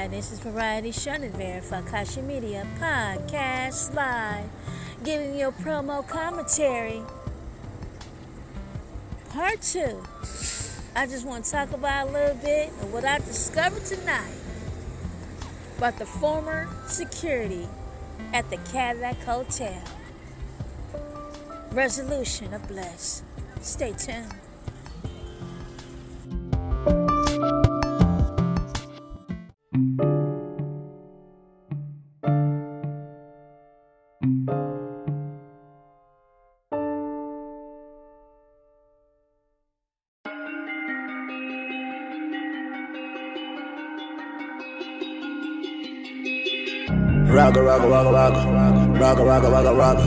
Hi, this is Variety Chenevert for AKASHI Media Podcast Live, giving you a promo commentary. Part 2. I just want to talk about a little bit of what I discovered tonight about the former security at the Cadillac Hotel. Resolution of Bliss. Stay tuned. Ragga, ragga, ragga, ragga, ragga, ragga, ragga, ragga.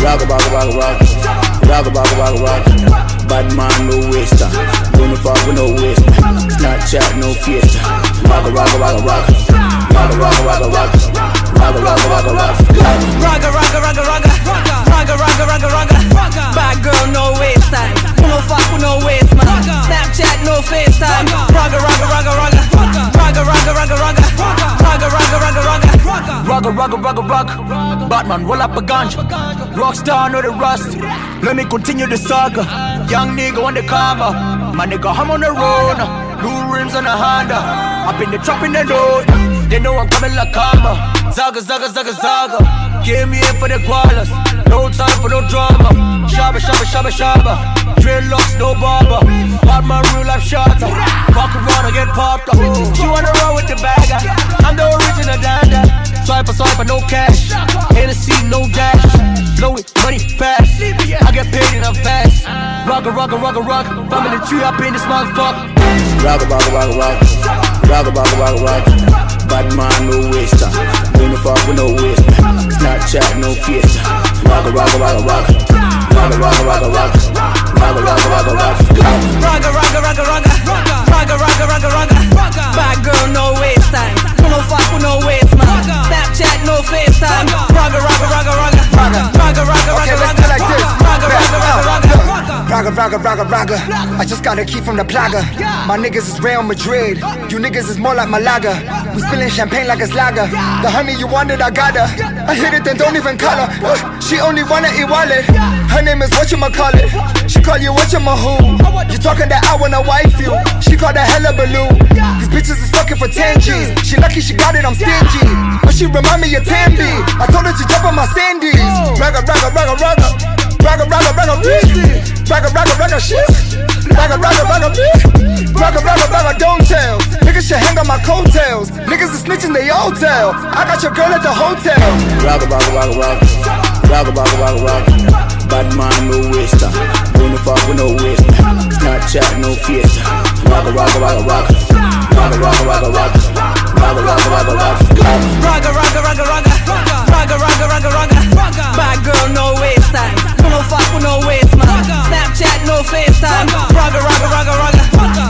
Ragga, ragga, ragga, ragga, ragga, ragga, ragga, ragga. Bad man, no waster. Don't fuck with no waste. Snapchat, no fiesta. Ragga, ragga, ragga, ragga. Ragga, ragga, ragga, ragga. Ragga, ragga, ragga, ragga. Ragga, ragga, ragga, ragga. Ragga, ragga, ragga, ragga. Bad girl, no waste time. No fuck with no waste, man. Snapchat, no FaceTime. Ragga, ragga, ragga, ragga. Ragga, ragga, ragga, ragga. Ragga, ragga, ragga, ragga. Ragga, ragga, ragga, ragga. Batman, roll up a ganja. Rockstar, know the rust. Let me continue the saga. Young nigga on the karma. My nigga, I'm on the road. New rims on the Honda. Up in the trap in the road. They know I'm coming like karma. Zaga, zaga, zaga, zaga. Give me in for the koalas. No time for no drama. Shabba, shabba, shabba, shabba. Dreadlocks, no barber. Batman, real life shotter. Fuck around and get popped up. You wanna roll with the bagger? I'm the original dada. Swipe, no cash. Hennessy, no dash. Blow it, money fast. I get paid and I'm fast. Ragga, ragga, ragga, ragga. Family tree up in this motherfucker. Ragga, ragga, ragga, ragga. Ragga, ragga, ragga, ragga. Bad man, no waster. Don't fuck with no waste. Snapchat, no fiesta. Ragga, ragga, ragga, ragga. Ragga, ragga, ragga, ragga. Ragga, ragga, ragga, ragga. Ragga, ragga, ragga, ragga. Ragga, ragga, ragga, ragga. Bad girl, no waste time. No fuck with no waste, man. Snapchat, no FaceTime. Ragga, ragga, ragga, ragga. Ragga, ragga, ragga, ragga. Okay, let's do it like this. Ragga, ragga, ragga, ragga. Ragga, ragga, ragga, ragga. I just got a key from the plaga. My niggas is Real Madrid. You niggas is more like Malaga. We spilling champagne like it's lager. The honey you wanted, I got her. I hit it, then don't even call her. She only wanna eat wallet. Her name is whatchamacallit. She call you whatchamahoo. You talking that I wanna wife you. She call that hella balloon. These bitches is fucking for 10 G's. She lucky she got it, I'm stingy. But she remind me of Tambi. I told her to jump on my Sandies. Ragga, ragga, ragga, ragga. Ragga, ragga, ragga, ragga, ragga, ragga, shit. Ragga, ragga, ragga, ragga, ragga, ragga, don't tell. Niggas should hang on my coattails. Niggas is snitching, they all tell. I got your girl at the hotel. Ragga, ragga, ragga, ragga. Ragga, ragga, ragga, ragga. Bad man, no waster. Don't fuck with no waste. Snapchat, no fiesta. Ragga, ragga, ragga, ragga. Ragga, ragga, ragga, ragga. Ragga, ragga, ragga, ragga. Ragga, ragga, ragga, ragga. Ragga, ragga, ragga, ragga. Bad girl, no waste time. No fuck with no waste, man. Snapchat, no FaceTime. Ragga, ragga, ragga, ragga.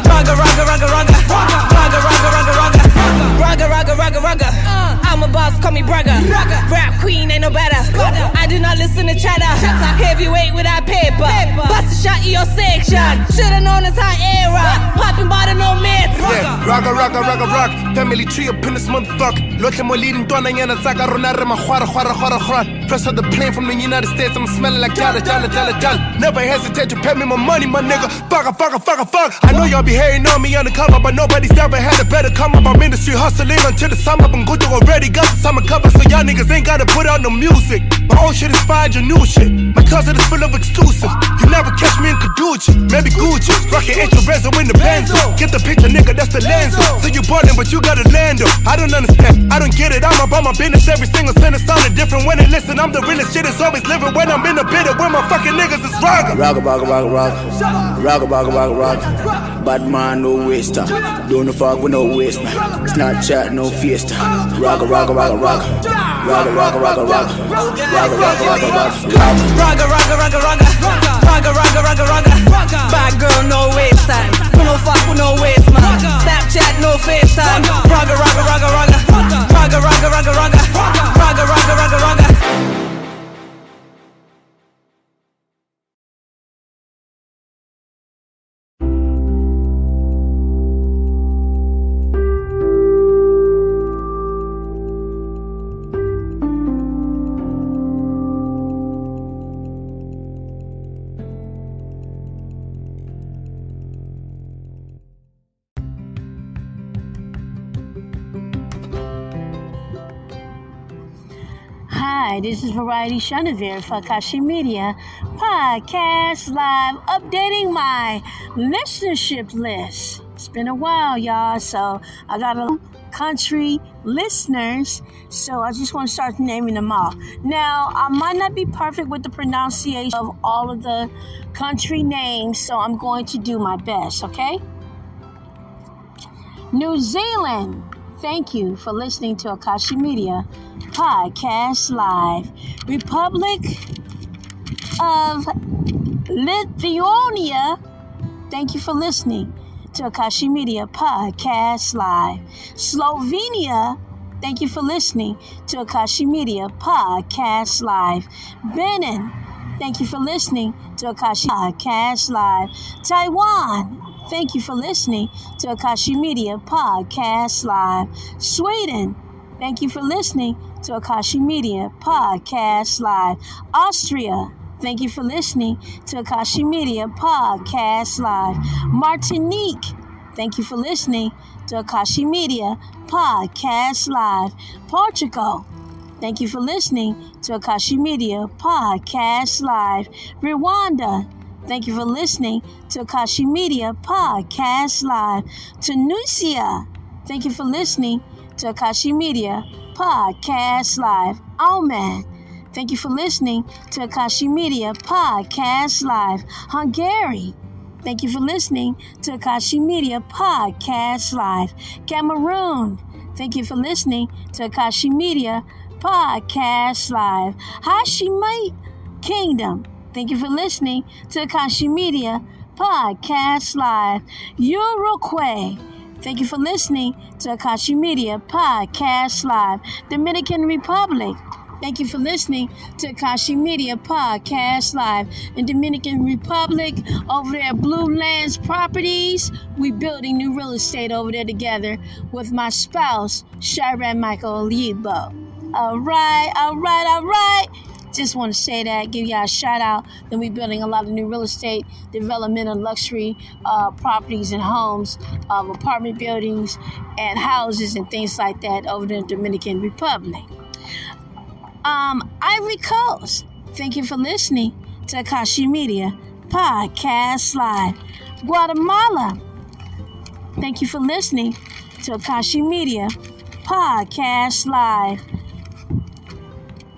Ragga, ragga, ragga, ragga. Ragga, ragga, ragga, ragga. Ragga, ragga, ragga, ragga. I'm a boss, call me bragga. Rap queen, ain't no better. I do not listen to chatter. Heavyweight without paper. Bust a shot in your section. Shoulda known it's hot era. Popping bottle, no mitts. Ragga, ragga, ragga, ragga. Family tree up in this motherfucker. Lotle mo leading dona yana zaga ronare ma khwara khwara khwara khwara. Fresh out the plane from the United States, I'm smelling like jala jala jala jala. Never hesitate to pay me my money, my nigga. Fuck. I know y'all be hating on me on the come up, but nobody's ever had a better come up. I'm in the street hustling until the sum up. I'm good to already got the summer cover, so y'all niggas ain't gotta put out no music. My old shit inspired your new shit. My cousin is full of exclusive. You never catch me in Kaduchi, maybe Gucci. Rockin' extra rezo in the Benzo. Get the picture, nigga, that's the Lenzo. So you ballin', but you gotta land up. I don't understand, I don't get it. I'm about my business, every single sentence sounded different. When they listen, I'm the realest shit is always living. When I'm in the bitter, when my fucking niggas is ragga. Ragga, ragga, ragga, ragga. Ragga, ragga, ragga, ragga. Bad man, no waster. Don't fuck with no waste, man. Snapchat, no fiesta. Ragga, ragga, ragga, ragga. Ragga, ragga, ragga, ragga. Ragga, ragga, ragga, ragga. Ragga, ragga, ragga, ragga. Ragga, ragga, ragga, ragga. Bad girl, no waste time. No fuck with no waste, man. Snapchat, no FaceTime. Ragga, ragga, ragga, ragga. Ragga, ragga, ragga, ragga. Ragga, ragga, ragga, ragga. Hi, this is Variety Chenevert for AKASHI Media Podcast Live, updating my listenership list. It's been a while, y'all, so I got a country listeners, so I just want to start naming them all. Now, I might not be perfect with the pronunciation of all of the country names, so I'm going to do my best, okay? New Zealand, thank you for listening to AKASHI Media Podcast Live. Republic of Lithuania, thank you for listening to AKASHI Media Podcast Live. Slovenia, thank you for listening to AKASHI Media Podcast Live. Benin, thank you for listening to AKASHI Podcast Live. Taiwan, thank you for listening to AKASHI Media Podcast Live. Sweden, thank you for listening to AKASHI Media Podcast Live. Austria, thank you for listening to AKASHI Media Podcast Live. Martinique, thank you for listening to AKASHI Media Podcast Live. Portugal, thank you for listening to AKASHI Media Podcast Live. Rwanda, thank you for listening to AKASHI Media Podcast Live. Tunisia, thank you for listening to AKASHI Media Podcast Live. Oman, thank you for listening to AKASHI Media Podcast Live. Hungary, thank you for listening to AKASHI Media Podcast Live. Cameroon, thank you for listening to AKASHI Media Podcast Live. Hashemite Kingdom, thank you for listening to AKASHI Media Podcast Live. Uruguay, thank you for listening to AKASHI Media Podcast Live. Dominican Republic, thank you for listening to AKASHI Media Podcast Live. In Dominican Republic, over there at Blue Lands Properties, we building new real estate over there together with my spouse, Sharon Michael Libo. All right. Just want to say that, give y'all a shout out that we building a lot of new real estate development and luxury properties and homes, apartment buildings and houses and things like that over in the Dominican Republic. Ivory Coast, thank you for listening to AKASHI Media Podcast Live. Guatemala, thank you for listening to AKASHI Media Podcast Live.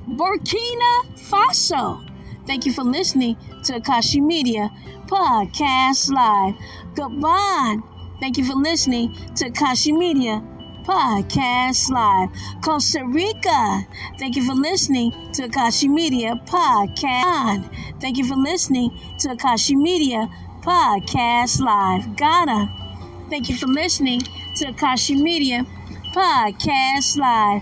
Burkina Faso, thank you for listening to AKASHI Media Podcast Live. Gabon, thank you for listening to AKASHI Media Podcast Live. Costa Rica, thank you for listening to AKASHI Media Podcast. Thank you for listening to AKASHI Media Podcast Live. Ghana, thank you for listening to AKASHI Media Podcast Live.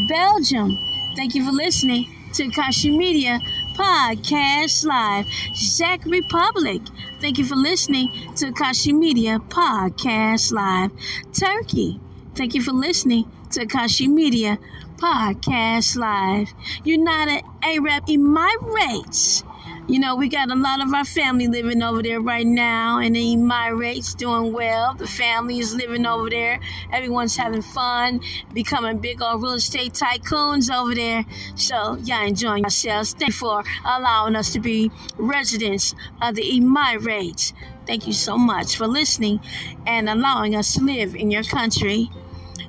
Belgium, thank you for listening to AKASHI Media Podcast Live. Czech Republic, thank you for listening to AKASHI Media Podcast Live. Turkey, thank you for listening to AKASHI Media Podcast Live. United Arab Emirates, you know, we got a lot of our family living over there right now, and the Emirates doing well. The family is living over there. Everyone's having fun, becoming big old real estate tycoons over there. So, y'all enjoying yourselves. Thank you for allowing us to be residents of the Emirates. Thank you so much for listening and allowing us to live in your country.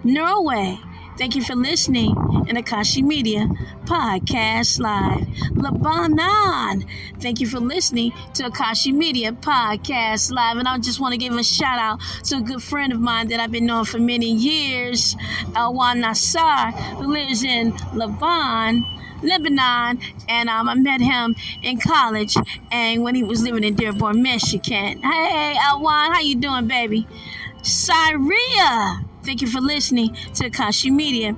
Norway, thank you for listening in AKASHI Media Podcast Live. Lebanon, thank you for listening to AKASHI Media Podcast Live. And I just want to give a shout out to a good friend of mine that I've been knowing for many years, Alwan Nassar, who lives in Lebanon, and I met him in college and when he was living in Dearborn, Michigan. Hey, Alwan, how you doing, baby? Syria, thank you for listening to AKASHI Media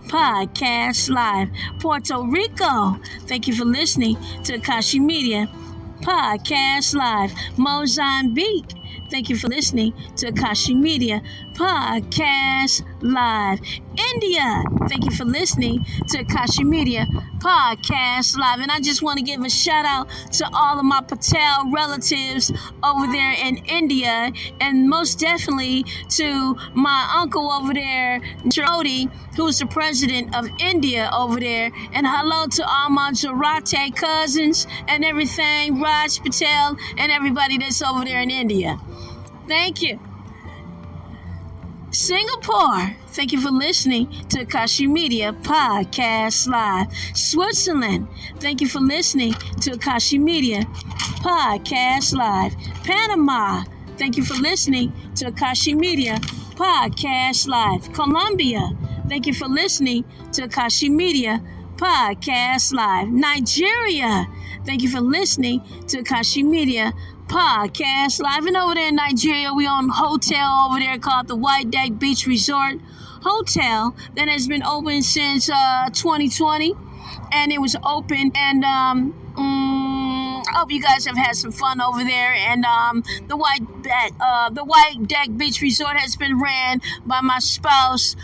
Podcast Live. Puerto Rico, thank you for listening to AKASHI Media Podcast Live. Mozambique, thank you for listening to AKASHI Media Podcast Live. India, thank you for listening to AKASHI Media Podcast Live. And I just want to give a shout out to all of my Patel relatives over there in India, and most definitely to my uncle over there, Modi, who's the president of India over there. And hello to all my Jarate cousins and everything, Raj Patel and everybody that's over there in India. Thank you. Singapore, thank you for listening to AKASHI Media Podcast Live. Switzerland, thank you for listening to AKASHI Media Podcast Live. Panama, thank you for listening to AKASHI Media Podcast Live. Colombia, thank you for listening to AKASHI Media Podcast Live. Nigeria, thank you for listening to AKASHI Media Podcast Live. And over there in Nigeria, we own a hotel over there called the White Deck Beach Resort Hotel that has been open since 2020, and it was open, and I hope you guys have had some fun over there. And the White Deck Beach Resort has been ran by my spouse,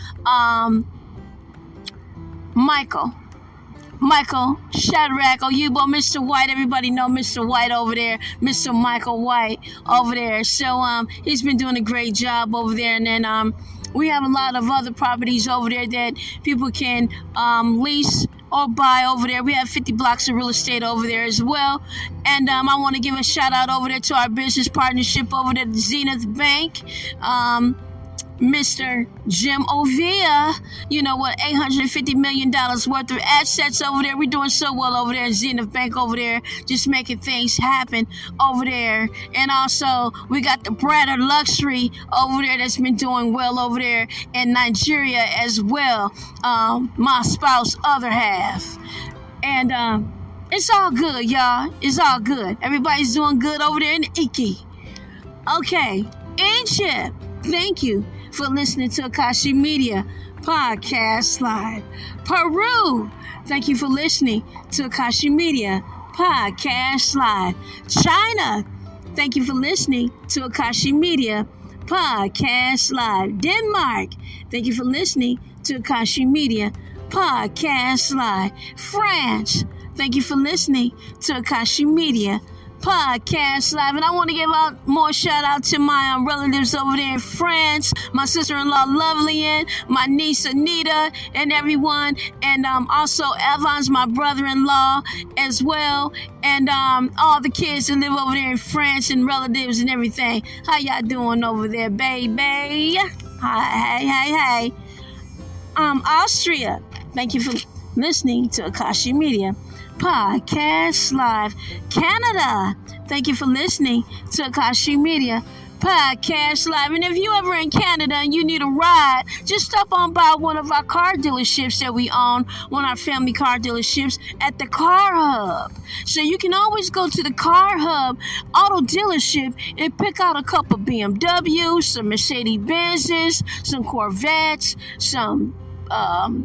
Michael Shadrack Oyubo, Mr. White. Everybody know Mr. White over there, Mr. Michael White over there. So he's been doing a great job over there. And then we have a lot of other properties over there that people can lease or buy over there. We have 50 blocks of real estate over there as well. And I want to give a shout out over there to our business partnership over there at Zenith Bank. Mr. Jim Ovia, you know what, $850 million worth of assets over there. We're doing so well over there at Zenith Bank over there, just making things happen over there. And also, we got the Bradder Luxury over there that's been doing well over there in Nigeria as well. My spouse, other half. And it's all good, y'all. It's all good. Everybody's doing good over there in Iki. Okay, Egypt, thank you for listening to AKASHI Media Podcast Live. Peru, thank you for listening to AKASHI Media Podcast Live. China, thank you for listening to AKASHI Media Podcast Live. Denmark, thank you for listening to AKASHI Media Podcast Live. France, thank you for listening to AKASHI Media Podcast Live. And I want to give out more shout out to my relatives over there in France, my sister-in-law Lovely, my niece Anita, and everyone, and also Evans, my brother-in-law as well, and all the kids that live over there in France and relatives and everything. How y'all doing over there, baby? Hey. Austria, thank you for listening to AKASHI Media Podcast Live. Canada, thank you for listening to AKASHI Media Podcast Live. And if you ever in Canada and you need a ride, just stop on by one of our car dealerships that we own, one of our family car dealerships at the Car Hub. So you can always go to the Car Hub auto dealership and pick out a couple BMWs, some Mercedes-Benzes, some Corvettes, some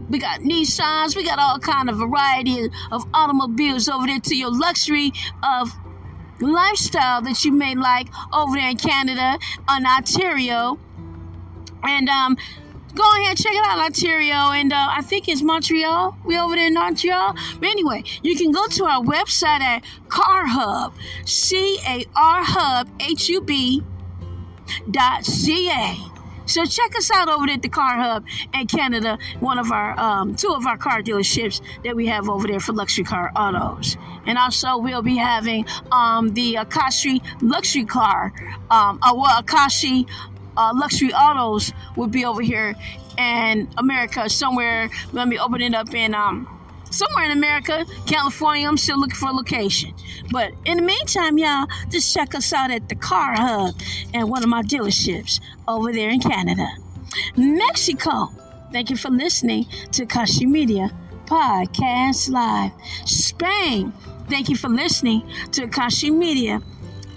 we got Nissans, we got all kind of variety of automobiles over there to your luxury of lifestyle that you may like over there in Canada, on Ontario. And go ahead, check it out, Ontario, and I think it's Montreal. We over there in Montreal. But anyway, you can go to our website at Car Hub, CARHUB.ca. So check us out over there at the Car Hub in Canada, one of our, two of our car dealerships that we have over there for luxury car autos. And also we'll be having the AKASHI luxury car, AKASHI luxury autos will be over here in America somewhere. We're going to be opening up in somewhere in America, California. I'm still looking for a location. But in the meantime, y'all, just check us out at the Car Hub and one of my dealerships over there in Canada. Mexico, thank you for listening to AKASHI Media Podcast Live. Spain, thank you for listening to AKASHI Media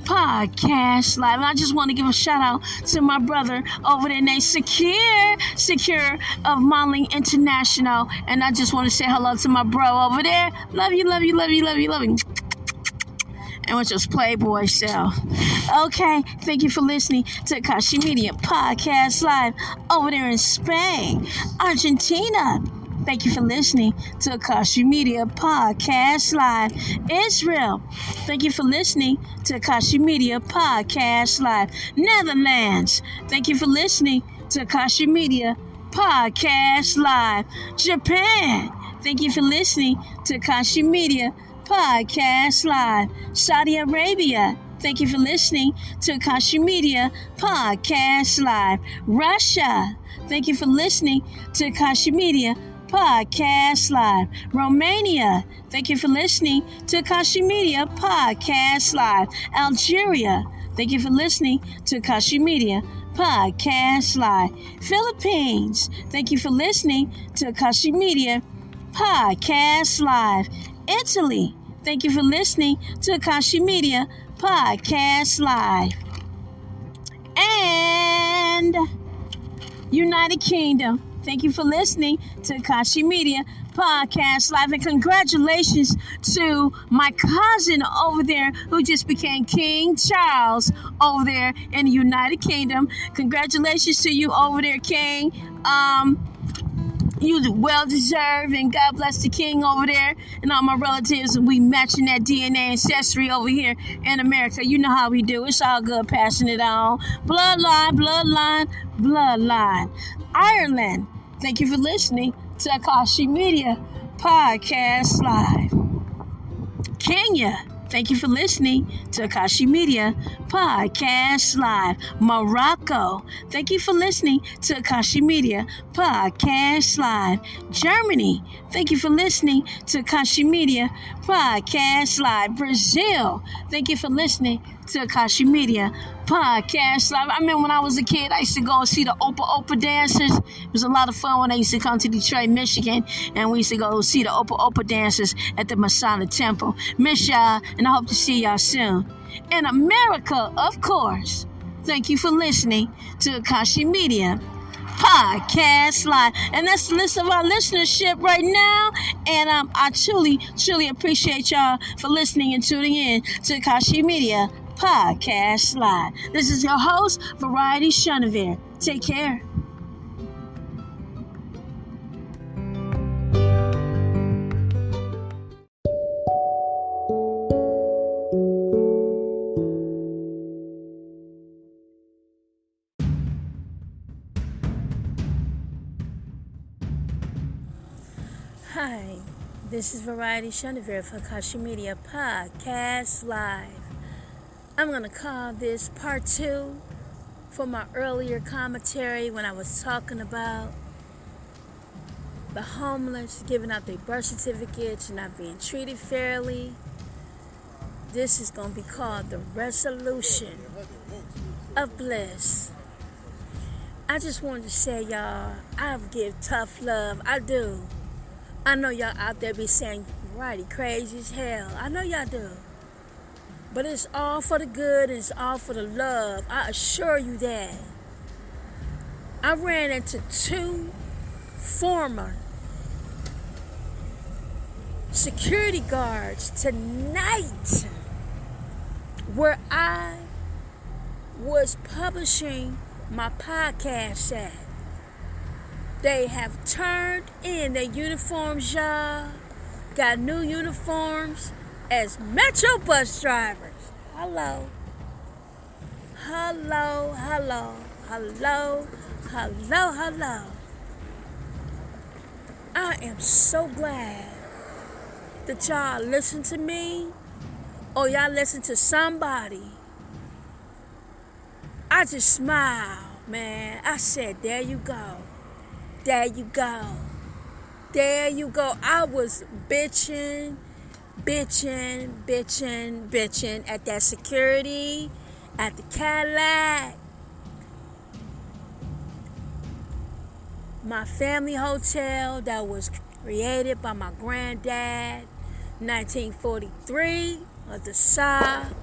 Podcast Live. And I just want to give a shout out to my brother over there named Secure of Modeling International. And I just want to say hello to my bro over there. Love you. and with your Playboy self. Okay, thank you for listening to AKASHI Media Podcast Live over there in Spain, Argentina. Thank you for listening to AKASHI Media Podcast Live, Israel. Thank you for listening to AKASHI Media Podcast Live, Netherlands. Thank you for listening to AKASHI Media Podcast Live, Japan. Thank you for listening to AKASHI Media Podcast Live, Saudi Arabia. Thank you for listening to AKASHI Media Podcast Live, Russia. Thank you for listening to AKASHI Media Podcast Live, Romania. Thank you for listening to AKASHI Media Podcast Live, Algeria. Thank you for listening to AKASHI Media Podcast Live, Philippines. Thank you for listening to AKASHI Media Podcast Live, Italy. Thank you for listening to AKASHI Media Podcast Live, and United Kingdom. Thank you for listening to AKASHI Media Podcast Live, and congratulations to my cousin over there who just became King Charles over there in the United Kingdom. Congratulations to you over there, King. You well deserved, and God bless the King over there and all my relatives. And we matching that DNA ancestry over here in America. You know how we do. It's all good, passing it on. Bloodline, bloodline, bloodline. Ireland. Thank you for listening to AKASHI Media Podcast Live. Kenya. Thank you for listening to AKASHI Media Podcast Live. Morocco. Thank you for listening to AKASHI Media Podcast Live. Germany. Thank you for listening to AKASHI Media Podcast Live. Brazil. Thank you for listening to AKASHI Media Podcast Live. I remember when I was a kid, I used to go and see the Opa dancers. It was a lot of fun when I used to come to Detroit, Michigan, and we used to go see the Opa dancers at the Masada Temple. Miss y'all, and I hope to see y'all soon. In America, of course. Thank you for listening to AKASHI Media Podcast Live. And that's the list of our listenership right now. And I truly, truly appreciate y'all for listening and tuning in to AKASHI Media Podcast Live. This is your host, Variety Chenevert. Take care. Hi, this is Variety Chenevert for AKASHI Media Podcast Live. I'm going to call this part 2 for my earlier commentary when I was talking about the homeless giving out their birth certificates and not being treated fairly. This is going to be called the resolution of bliss. I just wanted to say, y'all, I give tough love. I do. I know y'all out there be saying, Variety crazy as hell. I know y'all do. But it's all for the good and it's all for the love. I assure you that. I ran into 2 former security guards tonight where I was publishing my podcast at. They have turned in their uniforms, y'all. Got new uniforms as Metro bus drivers. Hello. Hello, hello, hello, hello, hello. I am so glad that y'all listen to me or y'all listen to somebody. I just smiled, man. I said, there you go. There you go. There you go. I was bitching at that security, at the Cadillac, my family hotel that was created by my granddad, 1943, of the South.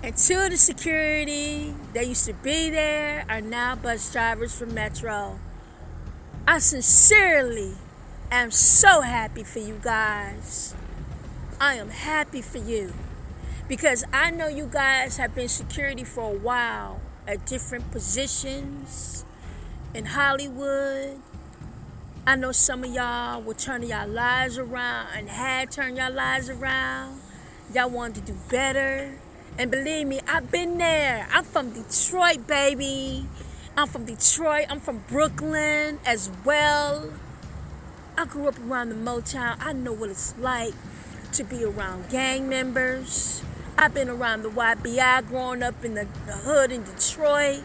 And 2 of the security that used to be there are now bus drivers for Metro. I sincerely am so happy for you guys. I am happy for you because I know you guys have been security for a while at different positions in Hollywood. I know some of y'all were turning y'all lives around and had turned y'all lives around. Y'all wanted to do better. And believe me, I've been there. I'm from Detroit, baby. I'm from Detroit. I'm from Brooklyn as well. I grew up around the Motown. I know what it's like to be around gang members. I've been around the YBI growing up in the hood in Detroit.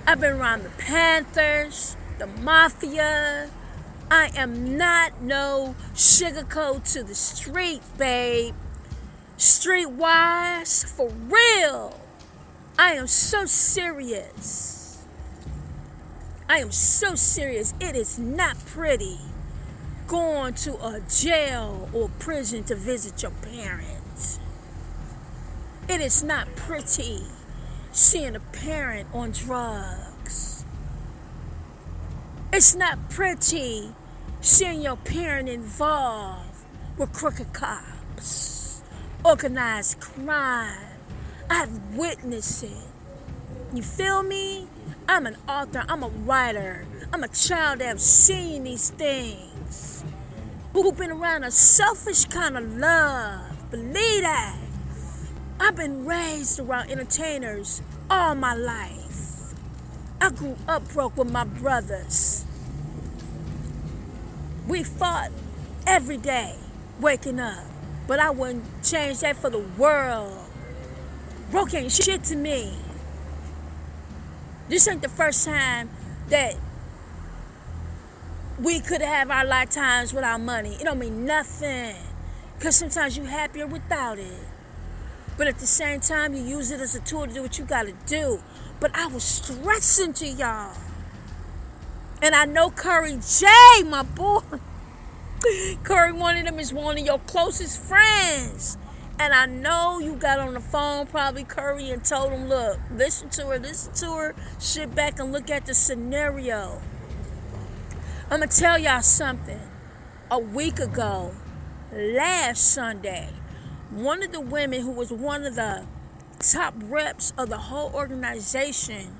I've been around the Panthers, the Mafia. I am not no sugarcoat to the street, babe. Streetwise, for real. I am so serious. I am so serious. It is not pretty going to a jail or prison to visit your parents. It is not pretty seeing a parent on drugs. It's not pretty seeing your parent involved with crooked cops, organized crime. I've witnessed it. You feel me? I'm an author, I'm a writer, I'm a child that have seen these things. Who've been around a selfish kind of love. Believe that. I've been raised around entertainers all my life. I grew up broke with my brothers. We fought every day, waking up. But I wouldn't change that for the world. Broke ain't shit to me. This ain't the first time that we could have our lifetimes without money. It don't mean nothing. Because sometimes you're happier without it. But at the same time, you use it as a tool to do what you got to do. But I was stressing to y'all. And I know Curry J, my boy. Curry, one of them is one of your closest friends. And I know you got on the phone, probably Curry, and told him, look, listen to her, sit back and look at the scenario. I'm going to tell y'all something. A week ago, last Sunday, one of the women who was one of the top reps of the whole organization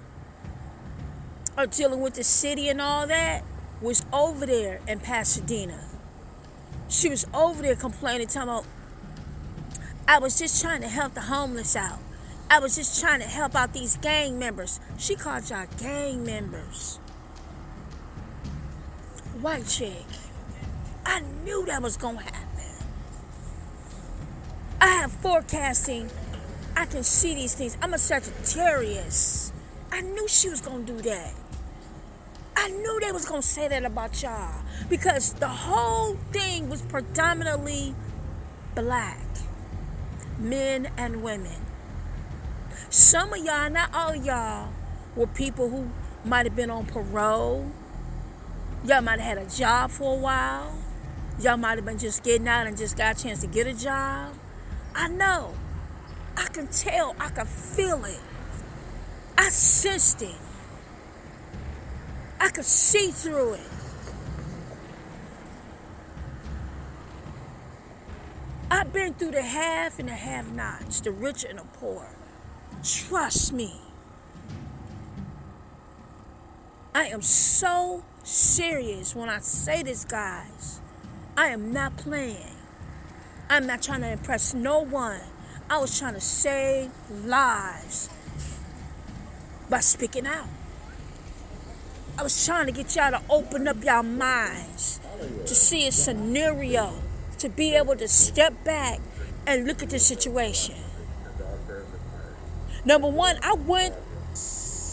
of dealing with the city and all that was over there in Pasadena. She was over there complaining, talking about, I was just trying to help the homeless out. I was just trying to help out these gang members. She called y'all gang members. White chick. I knew that was going to happen. I have forecasting. I can see these things. I'm a Sagittarius. I knew she was going to do that. I knew they was going to say that about y'all. Because the whole thing was predominantly black. Men and women. Some of y'all, not all of y'all, were people who might have been on parole. Y'all might have had a job for a while. Y'all might have been just getting out and just got a chance to get a job. I know. I can tell. I can feel it. I sensed it. I could see through it. I've been through the have and the have-nots, the rich and the poor. Trust me. I am so serious when I say this, guys. I am not playing. I'm not trying to impress no one. I was trying to save lives by speaking out. I was trying to get y'all to open up y'all minds to see a scenario, to be able to step back and look at the situation. Number one, I went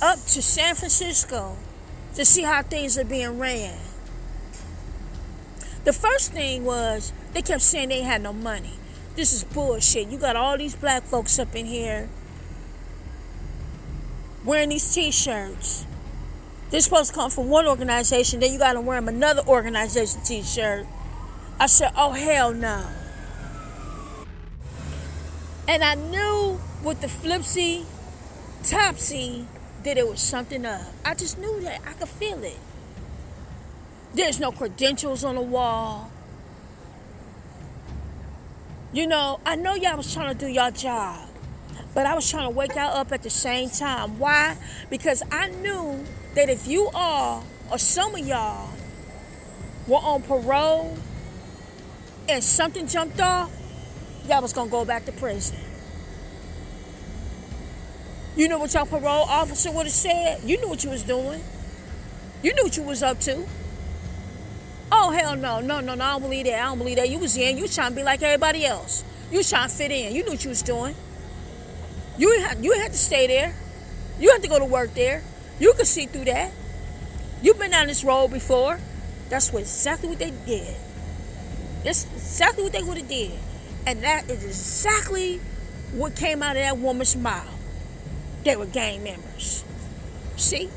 up to San Francisco to see how things are being ran. The first thing was, they kept saying they had no money. This is bullshit. You got all these black folks up in here wearing these t-shirts. They're supposed to come from one organization, then you got to wear them another organization t-shirt. I said, oh, hell no. And I knew with the flipsy, topsy, that it was something up. I just knew that. I could feel it. There's no credentials on the wall. You know, I know y'all was trying to do your job, but I was trying to wake y'all up at the same time. Why? Because I knew that if you all, or some of y'all, were on parole and something jumped off, y'all was going to go back to prison. You know what your parole officer would have said? You knew what you was doing. You knew what you was up to. Oh, hell no. No, I don't believe that. You was in. You was trying to be like everybody else. You was trying to fit in. You knew what you was doing. You had to stay there. You had to go to work there. You could see through that. You've been down this road before. That's exactly what they did. That's exactly what they would have did. And that is exactly what came out of that woman's mouth. They were gang members. See?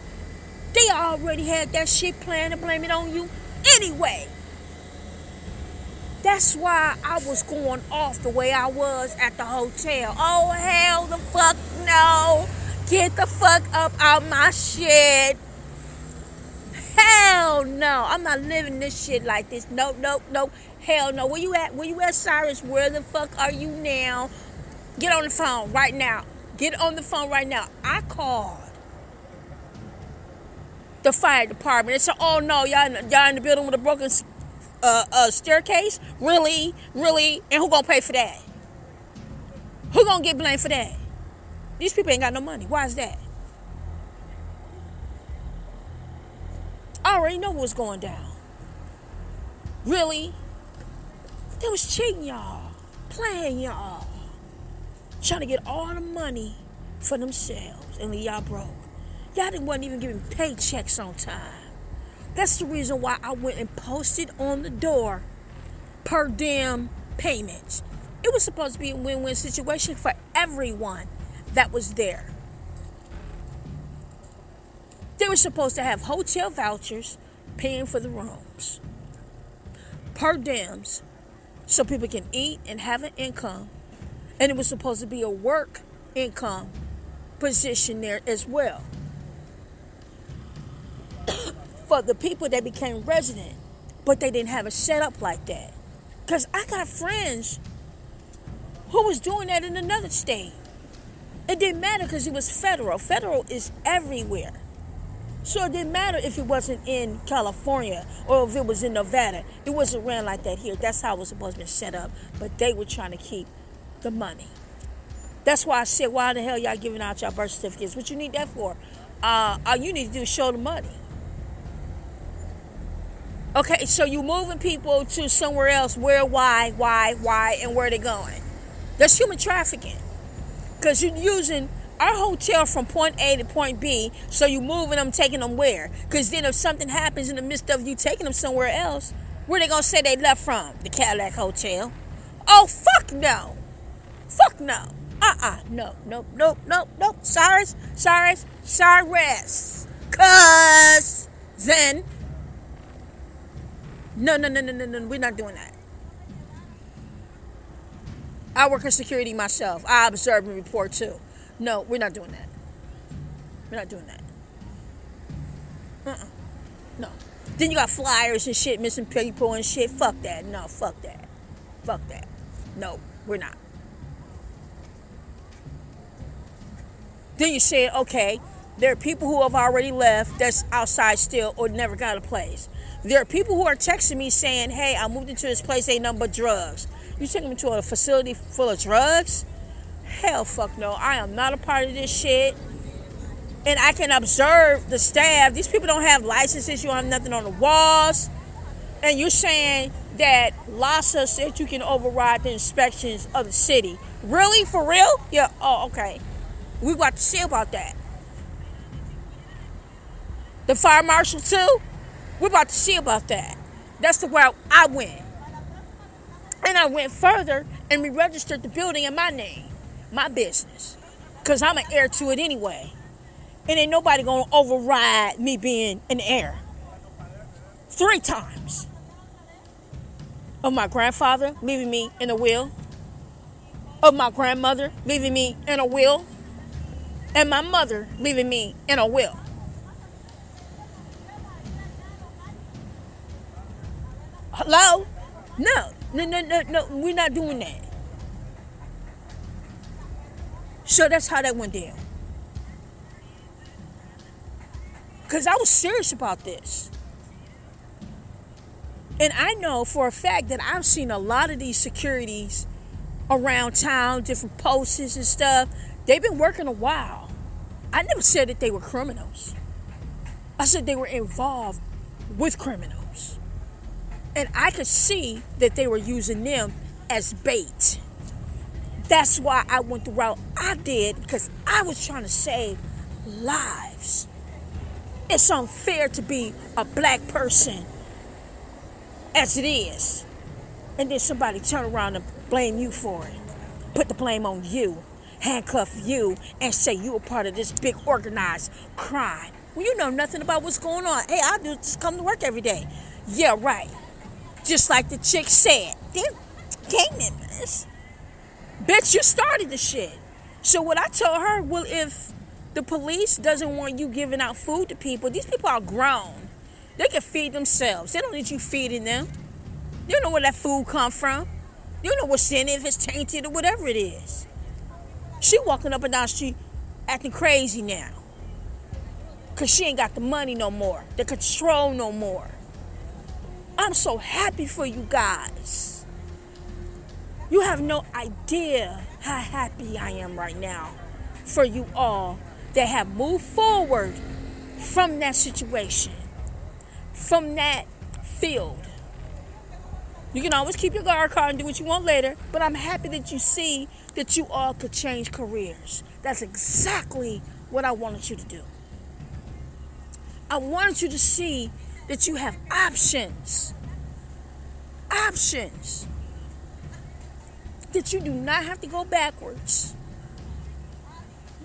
They already had that shit planned to blame it on you anyway. That's why I was going off the way I was at the hotel. Oh, hell the fuck no. Get the fuck up out my shit. Hell no. I'm not living this shit like this. Nope. Hell no. Where you at, Cyrus? Where the fuck are you now? Get on the phone right now. I called the fire department. They said, oh no, y'all in the building with a broken staircase? Really? And who gonna pay for that? Who gonna get blamed for that? These people ain't got no money. Why is that? I already know what's going down. Really? They was cheating y'all, playing y'all, trying to get all the money for themselves and leave y'all broke. Y'all wasn't even giving paychecks on time. That's the reason why I went and posted on the door per diem payments. It was supposed to be a win-win situation for everyone that was there. They were supposed to have hotel vouchers paying for the rooms, per diems, so people can eat and have an income. And it was supposed to be a work income position there as well for the people that became resident, but they didn't have it set up like that. Because I got friends who was doing that in another state. It didn't matter because it was federal. Federal is everywhere. So it didn't matter if it wasn't in California or if it was in Nevada. It wasn't ran like that here. That's how it was supposed to be set up. But they were trying to keep the money. That's why I said, why the hell y'all giving out your birth certificates? What you need that for? All you need to do is show the money. Okay, so you moving people to somewhere else. Where, why, and where they going? That's human trafficking. Because you're using our hotel from point A to point B, so you moving them, taking them where? Because then if something happens in the midst of you taking them somewhere else, where they going to say they left from? The Cadillac Hotel. Oh, fuck no. Fuck no. No. Cyrus. Cousin. No. We're not doing that. I work in security myself. I observe and report too. No, we're not doing that. No. Then you got flyers and shit, missing people and shit. Fuck that. No, fuck that. No, we're not. Then you say, okay, there are people who have already left that's outside still or never got a place. There are people who are texting me saying, hey, I moved into this place, ain't nothing but drugs. You taking me to a facility full of drugs? Hell fuck no. I am not a part of this shit. And I can observe the staff. These people don't have licenses. You don't have nothing on the walls. And you're saying that LASA said you can override the inspections of the city. Really? For real? Yeah. Oh, okay. We got to see about that. The fire marshal too? We're about to see about that. That's the route I went. And I went further and re-registered the building in my name. My business. Because I'm an heir to it anyway. And ain't nobody going to override me being an heir. 3 times. Of my grandfather leaving me in a will. Of my grandmother leaving me in a will. And my mother leaving me in a will. Hello? No. We're not doing that. So that's how that went down. Because I was serious about this. And I know for a fact that I've seen a lot of these securities around town, different posts and stuff. They've been working a while. I never said that they were criminals. I said they were involved with criminals. And I could see that they were using them as bait. That's why I went the route I did, because I was trying to save lives. It's unfair to be a black person as it is, and then somebody turn around and blame you for it. Put the blame on you, handcuff you, and say you were part of this big organized crime. Well, you know nothing about what's going on. Hey, I do just come to work every day. Yeah, right. Just like the chick said. They're gang members. Bitch, you started the shit. So what I told her, well, if the police doesn't want you giving out food to people, these people are grown. They can feed themselves. They don't need you feeding them. You don't know where that food come from. You don't know what's in it, if it's tainted or whatever it is. She walking up and down the street acting crazy now. Because she ain't got the money no more, the control no more. I'm so happy for you guys. You have no idea how happy I am right now for you all that have moved forward from that situation, from that field. You can always keep your guard card and do what you want later, but I'm happy that you see that you all could change careers. That's exactly what I wanted you to do. I wanted you to see that you have options. Options. That you do not have to go backwards.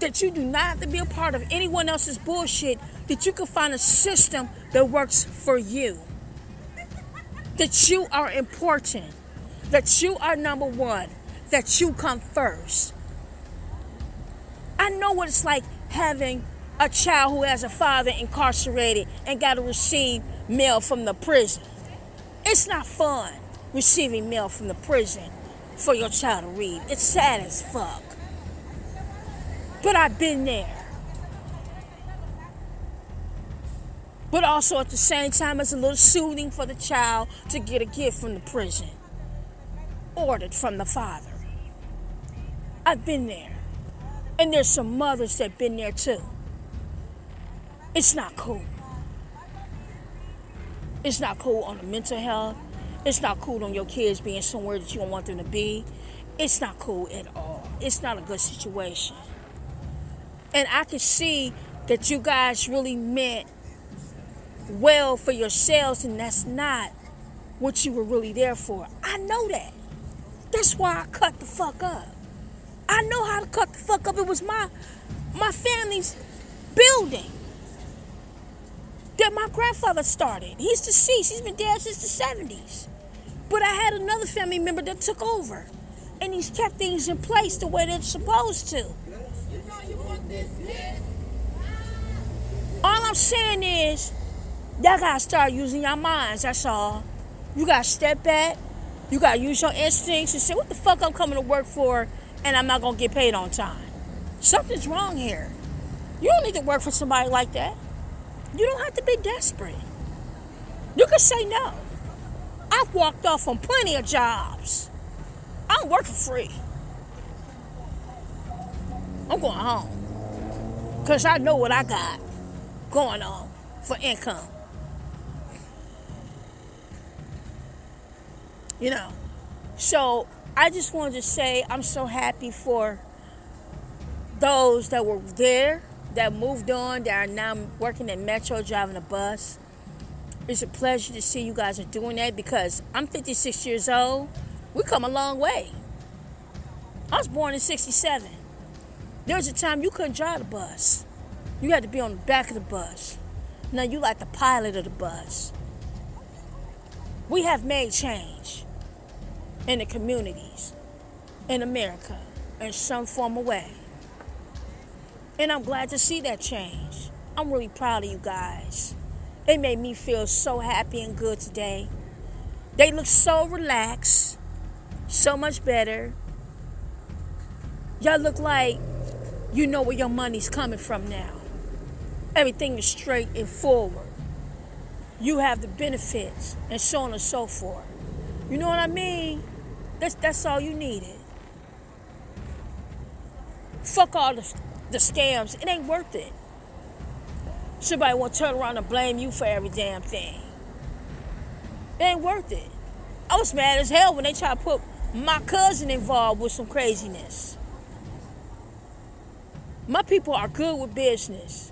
That you do not have to be a part of anyone else's bullshit. That you can find a system that works for you. That you are important. That you are number one. That you come first. I know what it's like having a child who has a father incarcerated and got to receive mail from the prison. It's not fun receiving mail from the prison for your child to read. It's sad as fuck. But I've been there. But also at the same time, it's a little soothing for the child to get a gift from the prison, ordered from the father. I've been there. And there's some mothers that have been there too. It's not cool. It's not cool on the mental health. It's not cool on your kids being somewhere that you don't want them to be. It's not cool at all. It's not a good situation. And I can see that you guys really meant well for yourselves, and that's not what you were really there for. I know that. That's why I cut the fuck up. I know how to cut the fuck up. It was my family's building that my grandfather started. He's deceased. He's been dead since the 70s. But I had another family member that took over. And he's kept things in place the way they're supposed to. All I'm saying is, y'all gotta start using your minds, that's all. You gotta step back. You gotta use your instincts and say, what the fuck I'm coming to work for and I'm not gonna get paid on time? Something's wrong here. You don't need to work for somebody like that. You don't have to be desperate. You can say no. I've walked off on plenty of jobs. I don't work for free. I'm going home. Because I know what I got going on for income. You know. So I just wanted to say I'm so happy for those that were there, that moved on, that are now working at Metro, driving a bus. It's a pleasure to see you guys are doing that, because I'm 56 years old. We come a long way. I was born in 67. There was a time you couldn't drive the bus. You had to be on the back of the bus. Now you like the pilot of the bus. We have made change in the communities in America in some form of way. And I'm glad to see that change. I'm really proud of you guys. It made me feel so happy and good today. They look so relaxed, so much better. Y'all look like you know where your money's coming from now. Everything is straight and forward. You have the benefits and so on and so forth. You know what I mean? That's all you needed. Fuck all the scams. It ain't worth it. Somebody want to turn around and blame you for every damn thing. It ain't worth it. I was mad as hell when they tried to put my cousin involved with some craziness. My people are good with business.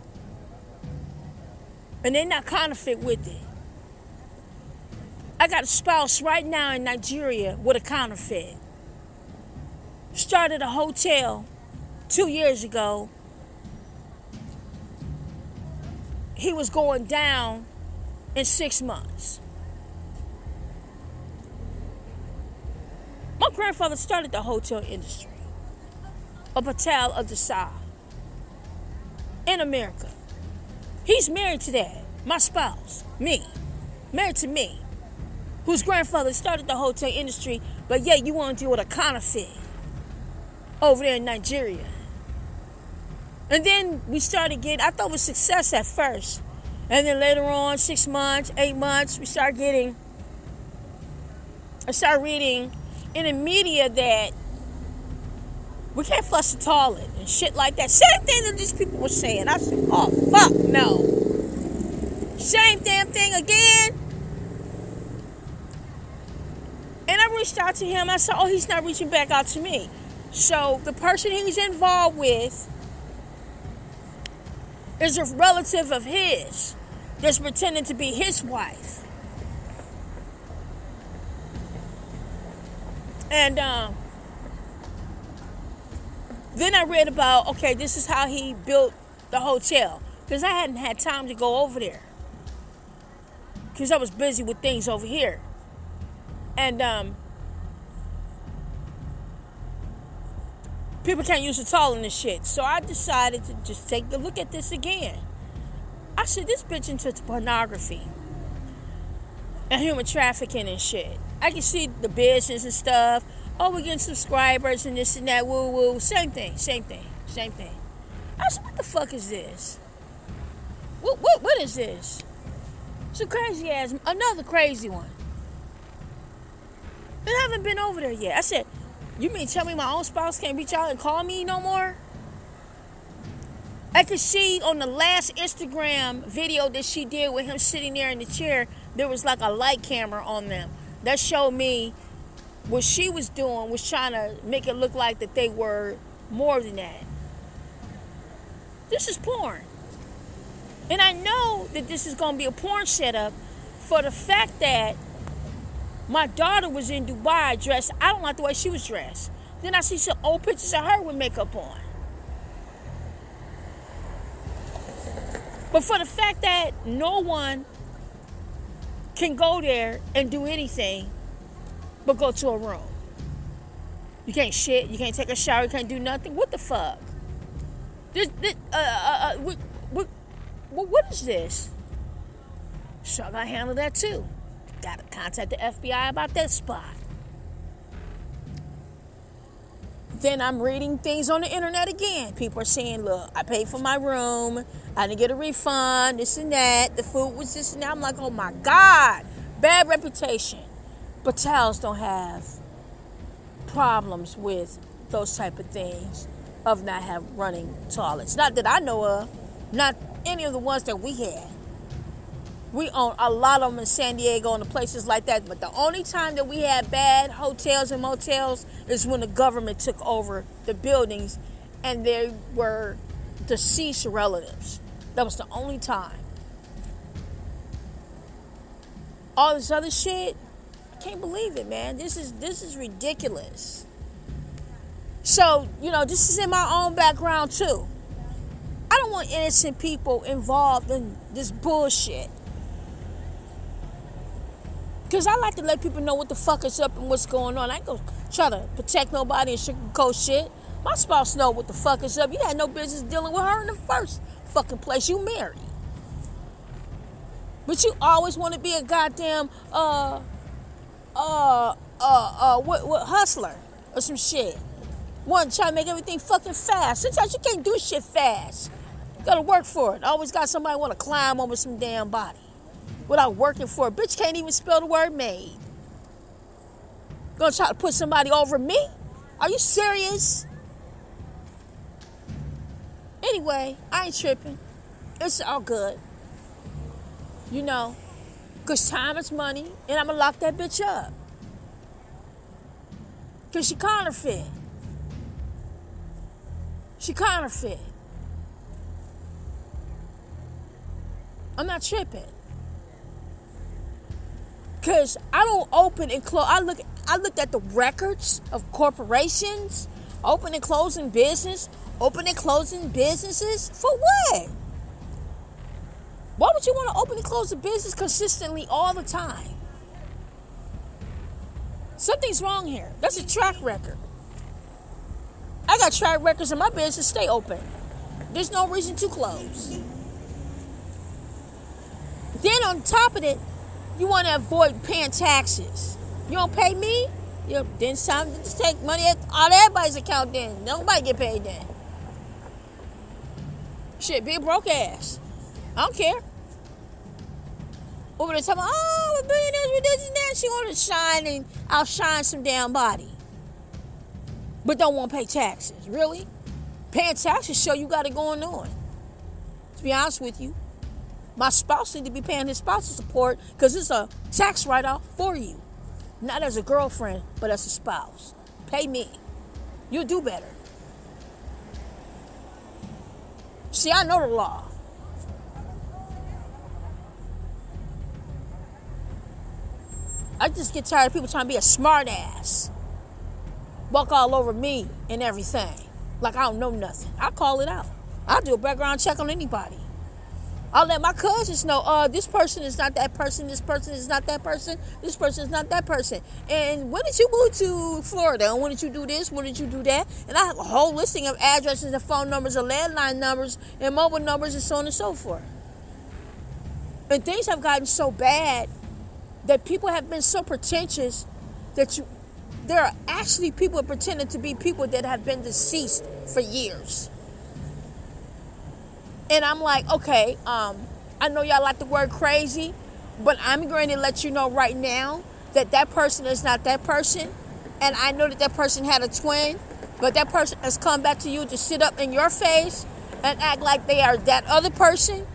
And they're not counterfeit with it. I got a spouse right now in Nigeria with a counterfeit. Started a hotel 2 years ago. He was going down in 6 months. My grandfather started the hotel industry. A Patel of the South. In America. He's married to that. My spouse. Me. Married to me. Whose grandfather started the hotel industry, but yet you want to deal with a counterfeit over there in Nigeria. And then we started getting, I thought it was success at first. And then later on, 6 months, 8 months, I started reading in the media that we can't flush the toilet and shit like that. Same thing that these people were saying. I said, oh, fuck no. Same damn thing again. And I reached out to him. I said, oh, he's not reaching back out to me. So the person he's involved with is a relative of his that's pretending to be his wife. And then I read about, okay, this is how he built the hotel. Because I hadn't had time to go over there. Because I was busy with things over here. And people can't use the toilet and this shit. So I decided to just take a look at this again. I said, this bitch into pornography and human trafficking and shit. I can see the business and stuff. Oh, we're getting subscribers and this and that. Woo woo. Same thing. I said, what the fuck is this? What is this? It's a crazy ass, another crazy one. I haven't been over there yet. I said, you mean tell me my own spouse can't reach out and call me no more? I could see on the last Instagram video that she did with him sitting there in the chair, there was like a light camera on them. That showed me what she was doing was trying to make it look like that they were more than that. This is porn. And I know that this is going to be a porn setup for the fact that my daughter was in Dubai dressed. I don't like the way she was dressed. Then I see some old pictures of her with makeup on. But for the fact that no one can go there and do anything but go to a room. You can't shit, you can't take a shower, you can't do nothing. What the fuck? What is this? So I gotta handle that too. Gotta contact the FBI about that spot. Then I'm reading things on the internet again. People are saying, look, I paid for my room. I didn't get a refund, this and that. The food was this and that. I'm like, oh my God. Bad reputation. Patels don't have problems with those type of things of not have running toilets. Not that I know of. Not any of the ones that we had. We own a lot of them in San Diego and the places like that. But the only time that we had bad hotels and motels is when the government took over the buildings and they were deceased relatives. That was the only time. All this other shit, I can't believe it, man. This is ridiculous. So, this is in my own background too. I don't want innocent people involved in this bullshit. Because I like to let people know what the fuck is up and what's going on. I ain't gonna try to protect nobody and sugarcoat shit. My spouse know what the fuck is up. You had no business dealing with her in the first fucking place. You married. But you always want to be a goddamn hustler or some shit. Want to try to make everything fucking fast. Sometimes you can't do shit fast. You gotta work for it. Always got somebody want to climb over some damn body without working for it. Bitch can't even spell the word made. Gonna try to put somebody over me? Are you serious? Anyway, I ain't tripping. It's all good. You know, because time is money, and I'm going to lock that bitch up. Because she counterfeit. She counterfeit. I'm not tripping. Because I don't open and close. I looked at the records of corporations, open and closing business, open and closing businesses. For what? Why would you want to open and close a business consistently all the time? Something's wrong here. That's a track record. I got track records in my business. Stay open. There's no reason to close. Then on top of it, you want to avoid paying taxes. You don't pay me? Then it's time to just take money out of everybody's account then. Nobody get paid then. Shit, be a broke ass. I don't care. Over the time, oh, we're billionaires, we're this and that. She want to shine and outshine some damn body. But don't want to pay taxes. Really? Paying taxes show you got it going on. To be honest with you, my spouse need to be paying his spousal support because it's a tax write-off for you. Not as a girlfriend, but as a spouse. Pay me. You'll do better. See, I know the law. I just get tired of people trying to be a smart ass. Walk all over me and everything. Like I don't know nothing. I call it out. I'll do a background check on anybody. I'll let my cousins know, this person is not that person, this person is not that person, this person is not that person. And when did you move to Florida? And when did you do this? When did you do that? And I have a whole listing of addresses and phone numbers and landline numbers and mobile numbers and so on and so forth. And things have gotten so bad that people have been so pretentious that there are actually people pretending to be people that have been deceased for years. And I'm like, okay, I know y'all like the word crazy, but I'm going to let you know right now that that person is not that person. And I know that that person had a twin, but that person has come back to you to sit up in your face and act like they are that other person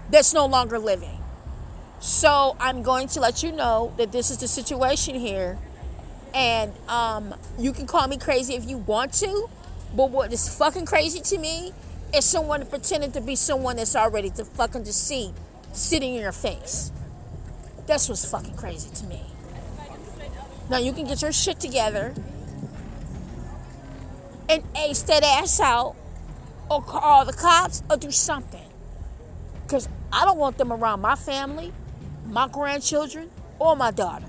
that's no longer living. So I'm going to let you know that this is the situation here. And you can call me crazy if you want to, but what is fucking crazy to me is someone pretending to be someone that's already the fucking deceased sitting in your face. That's what's fucking crazy to me. Now you can get your shit together and ace that ass out or call the cops or do something. Because I don't want them around my family, my grandchildren, or my daughter.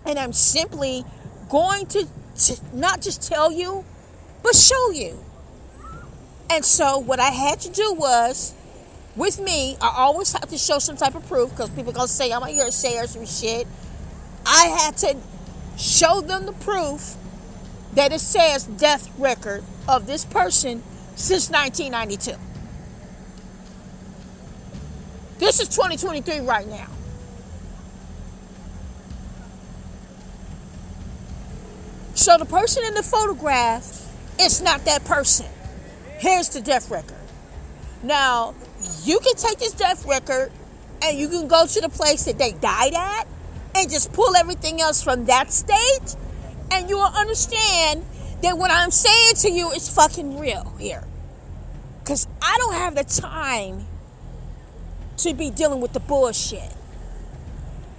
And I'm simply going to not just tell you, but show you. And so what I had to do was, with me, I always have to show some type of proof because people are going to say I'm a hearsay or some shit. I had to show them the proof that it says death record of this person since 1992. This is 2023 right now. So the person in the photograph is not that person. Here's the death record. Now, you can take this death record and you can go to the place that they died at and just pull everything else from that state, and you will understand that what I'm saying to you is fucking real here. Because I don't have the time to be dealing with the bullshit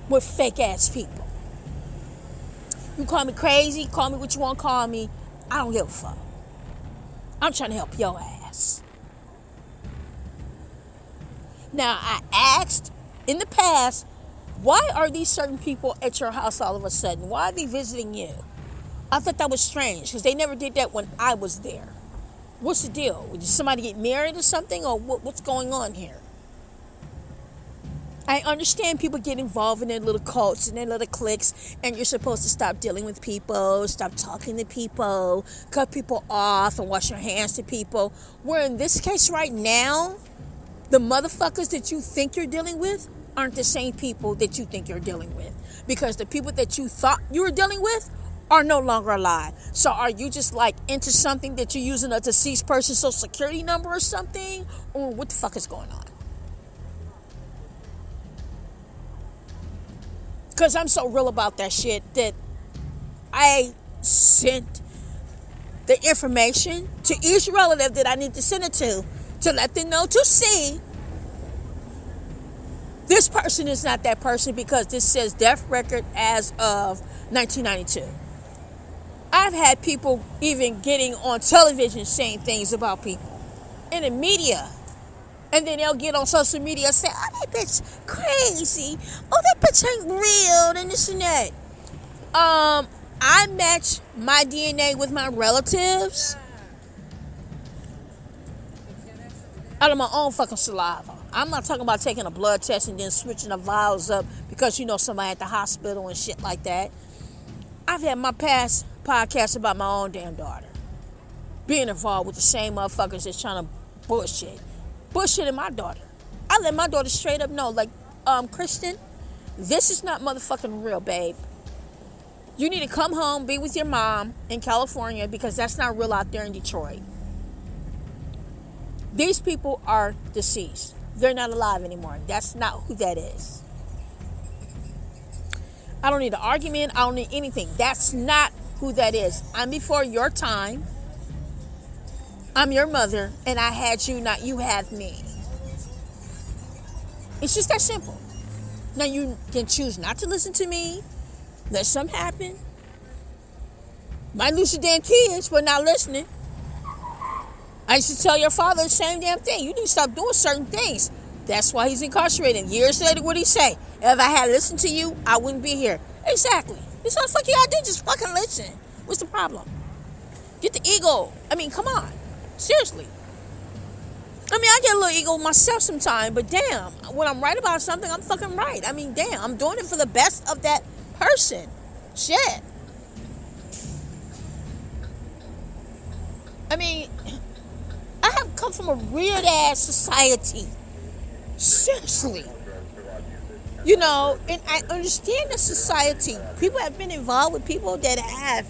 with fake ass people. You call me crazy, call me what you want to call me. I don't give a fuck. I'm trying to help your ass. Now, I asked in the past, why are these certain people at your house all of a sudden? Why are they visiting you? I thought that was strange because they never did that when I was there. What's the deal? Did somebody get married or something? Or what's going on here? I understand people get involved in their little cults and their little cliques, and you're supposed to stop dealing with people, stop talking to people, cut people off, and wash your hands to people. Where in this case right now, the motherfuckers that you think you're dealing with aren't the same people that you think you're dealing with. Because the people that you thought you were dealing with are no longer alive. So are you just like into something that you're using a deceased person's social security number or something? Or what the fuck is going on? Because I'm so real about that shit that I sent the information to each relative that I need to send it to let them know, to see this person is not that person, because this says death record as of 1992. I've had people even getting on television saying things about people in the media. And then they'll get on social media and say, oh, that bitch crazy. Oh, that bitch ain't real, and this and that. I match my DNA with my relatives out of my own fucking saliva. I'm not talking about taking a blood test and then switching the vials up because you know somebody at the hospital and shit like that. I've had my past podcasts about my own damn daughter being involved with the same motherfuckers that's trying to bullshitting my daughter. I let my daughter straight up know, like, Krystian, this is not motherfucking real, babe. You need to come home, be with your mom in California, because that's not real out there in Detroit. These people are deceased. They're not alive anymore. That's not who that is. I don't need an argument. I don't need anything. That's not who that is. I'm before your time. I'm your mother, and I had you, not you have me. It's just that simple. Now, you can choose not to listen to me. Let something happen. Might lose your damn kids for not listening. I used to tell your father the same damn thing. You need to stop doing certain things. That's why he's incarcerated. Years later, what did he say? If I had listened to you, I wouldn't be here. Exactly. This what the fuck you gotta do. Just fucking listen. What's the problem? Get the ego. I mean, come on. Seriously. I mean, I get a little ego myself sometimes, but damn, when I'm right about something, I'm fucking right. I mean, damn, I'm doing it for the best of that person. Shit. I mean, I have come from a weird ass society. Seriously. You know, and I understand the society. People have been involved with people that have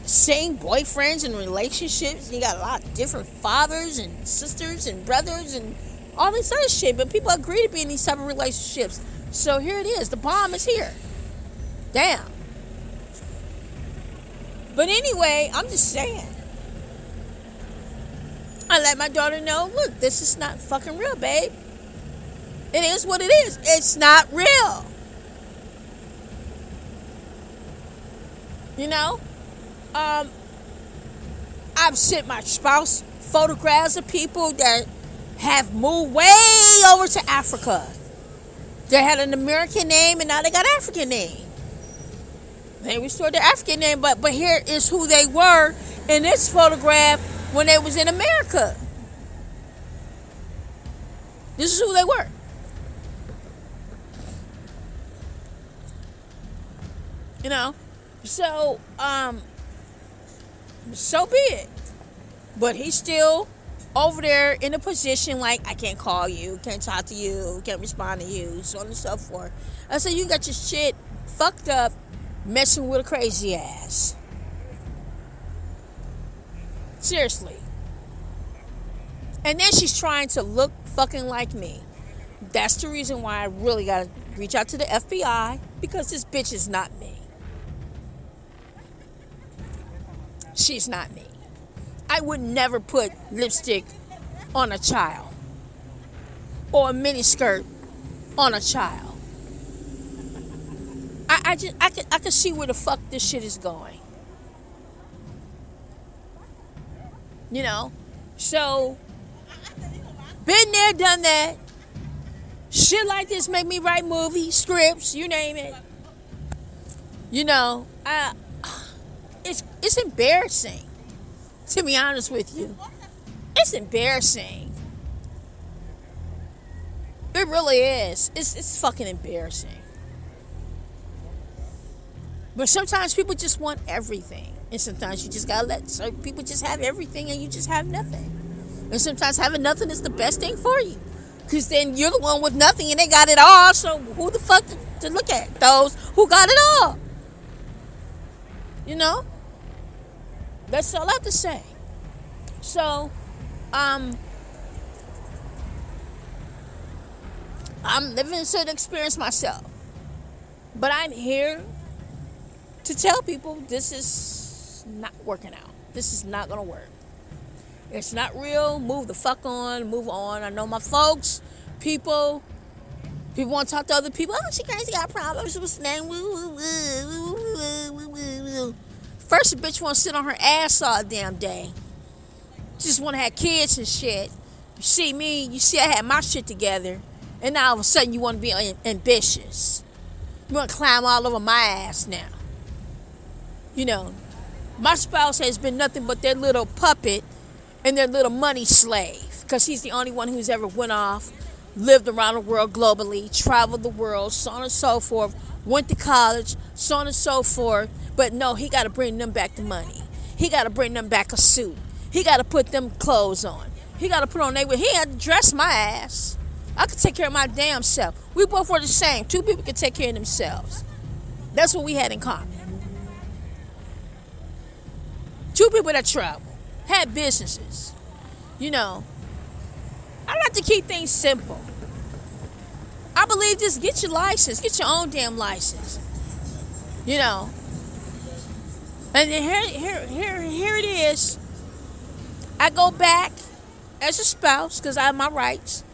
same boyfriends and relationships. You got a lot of different fathers and sisters and brothers and all this other shit, but people agree to be in these type of relationships. So here it is. The bomb is here. Damn. But anyway, I'm just saying. I let my daughter know, look, this is not fucking real, babe. It is what it is. It's not real. You know? I've sent my spouse photographs of people that have moved way over to Africa. They had an American name and now they got an African name. They restored their African name, but here is who they were in this photograph when they was in America. This is who they were. You know? So, so be it. But he's still over there in a position like, I can't call you, can't talk to you, can't respond to you, so on and so forth. I said, you got your shit fucked up, messing with a crazy ass. Seriously. And then she's trying to look fucking like me. That's the reason why I really gotta reach out to the FBI, because this bitch is not me. She's not me. I would never put lipstick on a child or a miniskirt on a child. I can see where the fuck this shit is going. You know? So, been there, done that. Shit like this make me write movies, scripts, you name it. You know, it's embarrassing, to be honest with you. It's embarrassing. It It really is. It's fucking embarrassing. But sometimes people just want everything. And sometimes you just gotta let certain people just have everything and you just have nothing. And sometimes having nothing is the best thing for you. Because then you're the one with nothing and they got it all. So who the fuck to look at? Those who got it all. You know? That's all I have to say. So, I'm living a certain experience myself. But I'm here to tell people this is not working out. This is not going to work. It's not real. Move the fuck on. Move on. I know my folks, people want to talk to other people. Oh, she got problems. What's the name? First, a bitch want to sit on her ass all damn day. Just want to have kids and shit. You see me, you see I had my shit together. And now all of a sudden you want to be ambitious. You want to climb all over my ass now. You know, my spouse has been nothing but their little puppet and their little money slave. Because he's the only one who's ever went off, lived around the world globally, traveled the world, so on and so forth, went to college, so on and so forth. But no, he got to bring them back the money. He got to bring them back a suit. He got to put them clothes on. He got to put on he had to dress my ass. I could take care of my damn self. We both were the same. Two people could take care of themselves. That's what we had in common. Two people that travel, had businesses. You know, I like to keep things simple. I believe just get your license. Get your own damn license. You know. And then here it is. I go back as a spouse because I have my rights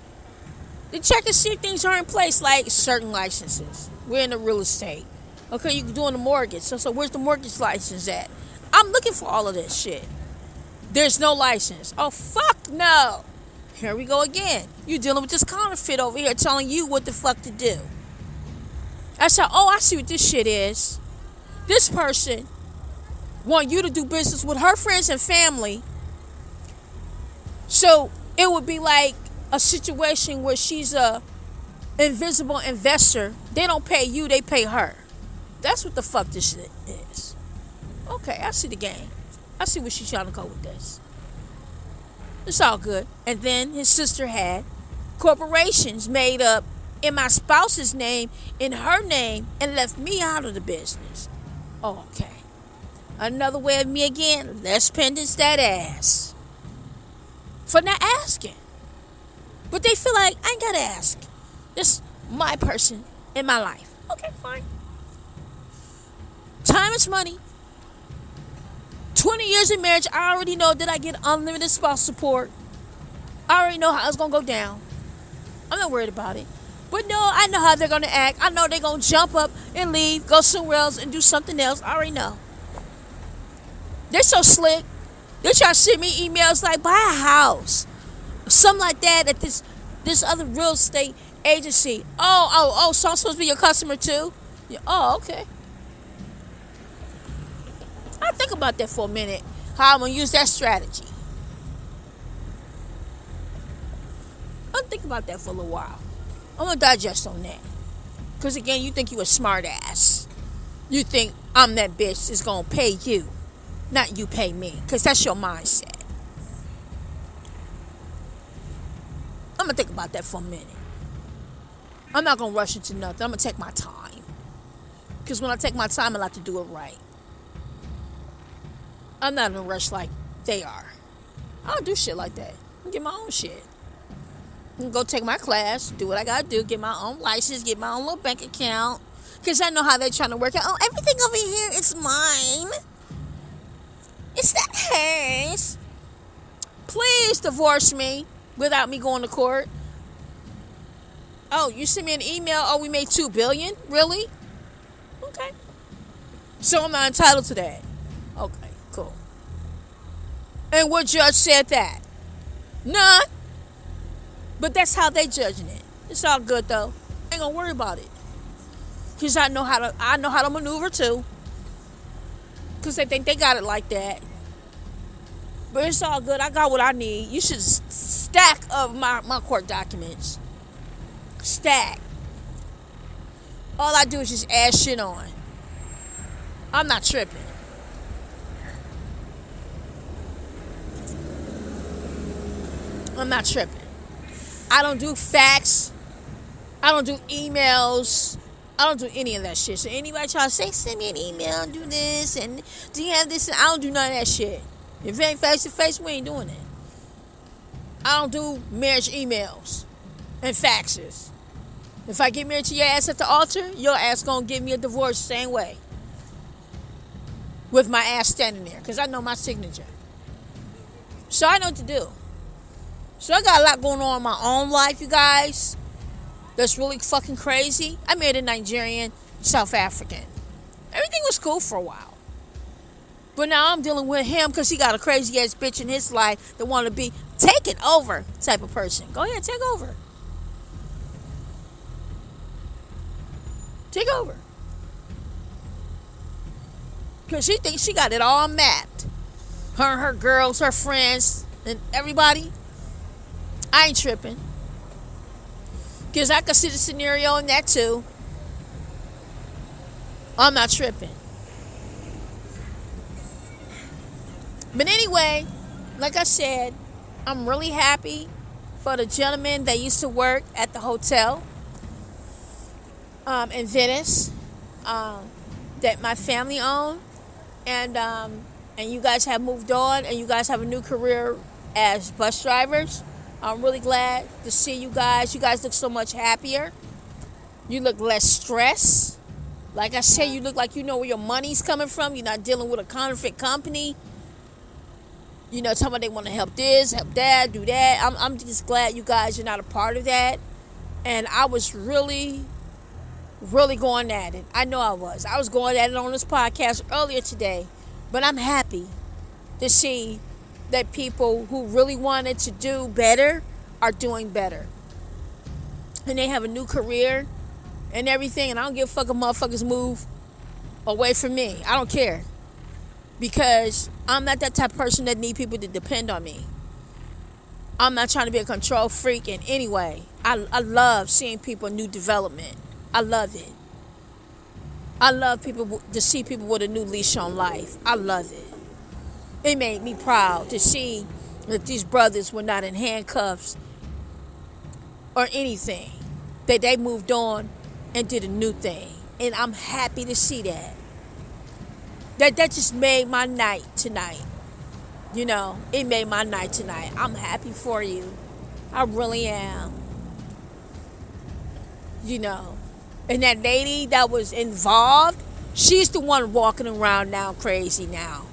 to check and see if things are in place, like certain licenses. We're in the real estate. Okay, you're doing the mortgage. So where's the mortgage license at? I'm looking for all of this shit. There's no license. Oh, fuck no. Here we go again. You're dealing with this counterfeit over here telling you what the fuck to do. I said, oh, I see what this shit is. This person want you to do business with her friends and family. So it would be like a situation where she's a invisible investor. They don't pay you, they pay her. That's what the fuck this shit is. Okay, I see the game. I see where she's trying to go with this. It's all good. And then his sister had corporations made up in my spouse's name, in her name, and left me out of the business. Okay. Another way of me again, let's pendants that ass. For not asking. But they feel like, I ain't gotta ask. This my person in my life. Okay, fine. Time is money. 20 years in marriage, I already know that I get unlimited spouse support. I already know how it's gonna go down. I'm not worried about it. But no, I know how they're gonna act. I know they're gonna jump up and leave, go somewhere else and do something else. I already know. They're so slick. They try to send me emails like, buy a house. Something like that at this other real estate agency. Oh, so I'm supposed to be your customer too? Yeah, oh, okay. I think about that for a minute, how I'm going to use that strategy. I'll think about that for a little while. I'm going to digest on that. Because again, you think you a smart ass. You think I'm that bitch that's going to pay you, not you pay me. Because that's your mindset. I'm going to think about that for a minute. I'm not going to rush into nothing. I'm going to take my time. Because when I take my time, I like to do it right. I'm not in a rush like they are. I don't do shit like that. I get my own shit. I can go take my class, do what I gotta do, get my own license, get my own little bank account. Because I know how they're trying to work out. Oh, everything over here is mine. It's not hers. Please divorce me without me going to court. Oh, you sent me an email. Oh, we made $2 billion? Really? Okay. So I'm not entitled to that. Okay. Cool. And what judge said that? None. But that's how they judging it. It's all good though. Ain't gonna worry about it. Cause I know how to maneuver too. Cause they think they got it like that. But it's all good. I got what I need. You should stack of my court documents. stack. All I do is just add shit on. I'm not tripping. I'm not tripping. I don't do fax. I don't do emails. I don't do any of that shit. So anybody try to say, send me an email, do this, and do you have this? And I don't do none of that shit. If it ain't face to face, we ain't doing it. I don't do marriage emails and faxes. If I get married to your ass at the altar, your ass gonna give me a divorce the same way. With my ass standing there, because I know my signature. So I know what to do. So I got a lot going on in my own life, you guys. That's really fucking crazy. I married a Nigerian, South African. Everything was cool for a while. But now I'm dealing with him because he got a crazy ass bitch in his life that want to be taken over type of person. Go ahead, take over. Take over. Because she thinks she got it all mapped. Her and her girls, her friends, and everybody. I ain't tripping. Because I could see the scenario in that too. I'm not tripping. But anyway, like I said, I'm really happy for the gentleman that used to work at the hotel in Venice that my family owned. And you guys have moved on and you guys have a new career as bus drivers. I'm really glad to see you guys. You guys look so much happier. You look less stressed. Like I said, you look like you know where your money's coming from. You're not dealing with a counterfeit company. You know, somebody want to help this, help that, do that. I'm just glad you guys are not a part of that. And I was really going at it. I know I was. I was going at it on this podcast earlier today. But I'm happy to see that people who really wanted to do better are doing better. And they have a new career and everything. And I don't give a fuck if motherfuckers move away from me. I don't care. Because I'm not that type of person that need people to depend on me. I'm not trying to be a control freak in any way. I love seeing people in new development. I love it. I love people to see people with a new leash on life. I love it. It made me proud to see that these brothers were not in handcuffs or anything. That they moved on and did a new thing. And I'm happy to see that. That just made my night tonight. You know, it made my night tonight. I'm happy for you. I really am. You know. And that lady that was involved, she's the one walking around now crazy now.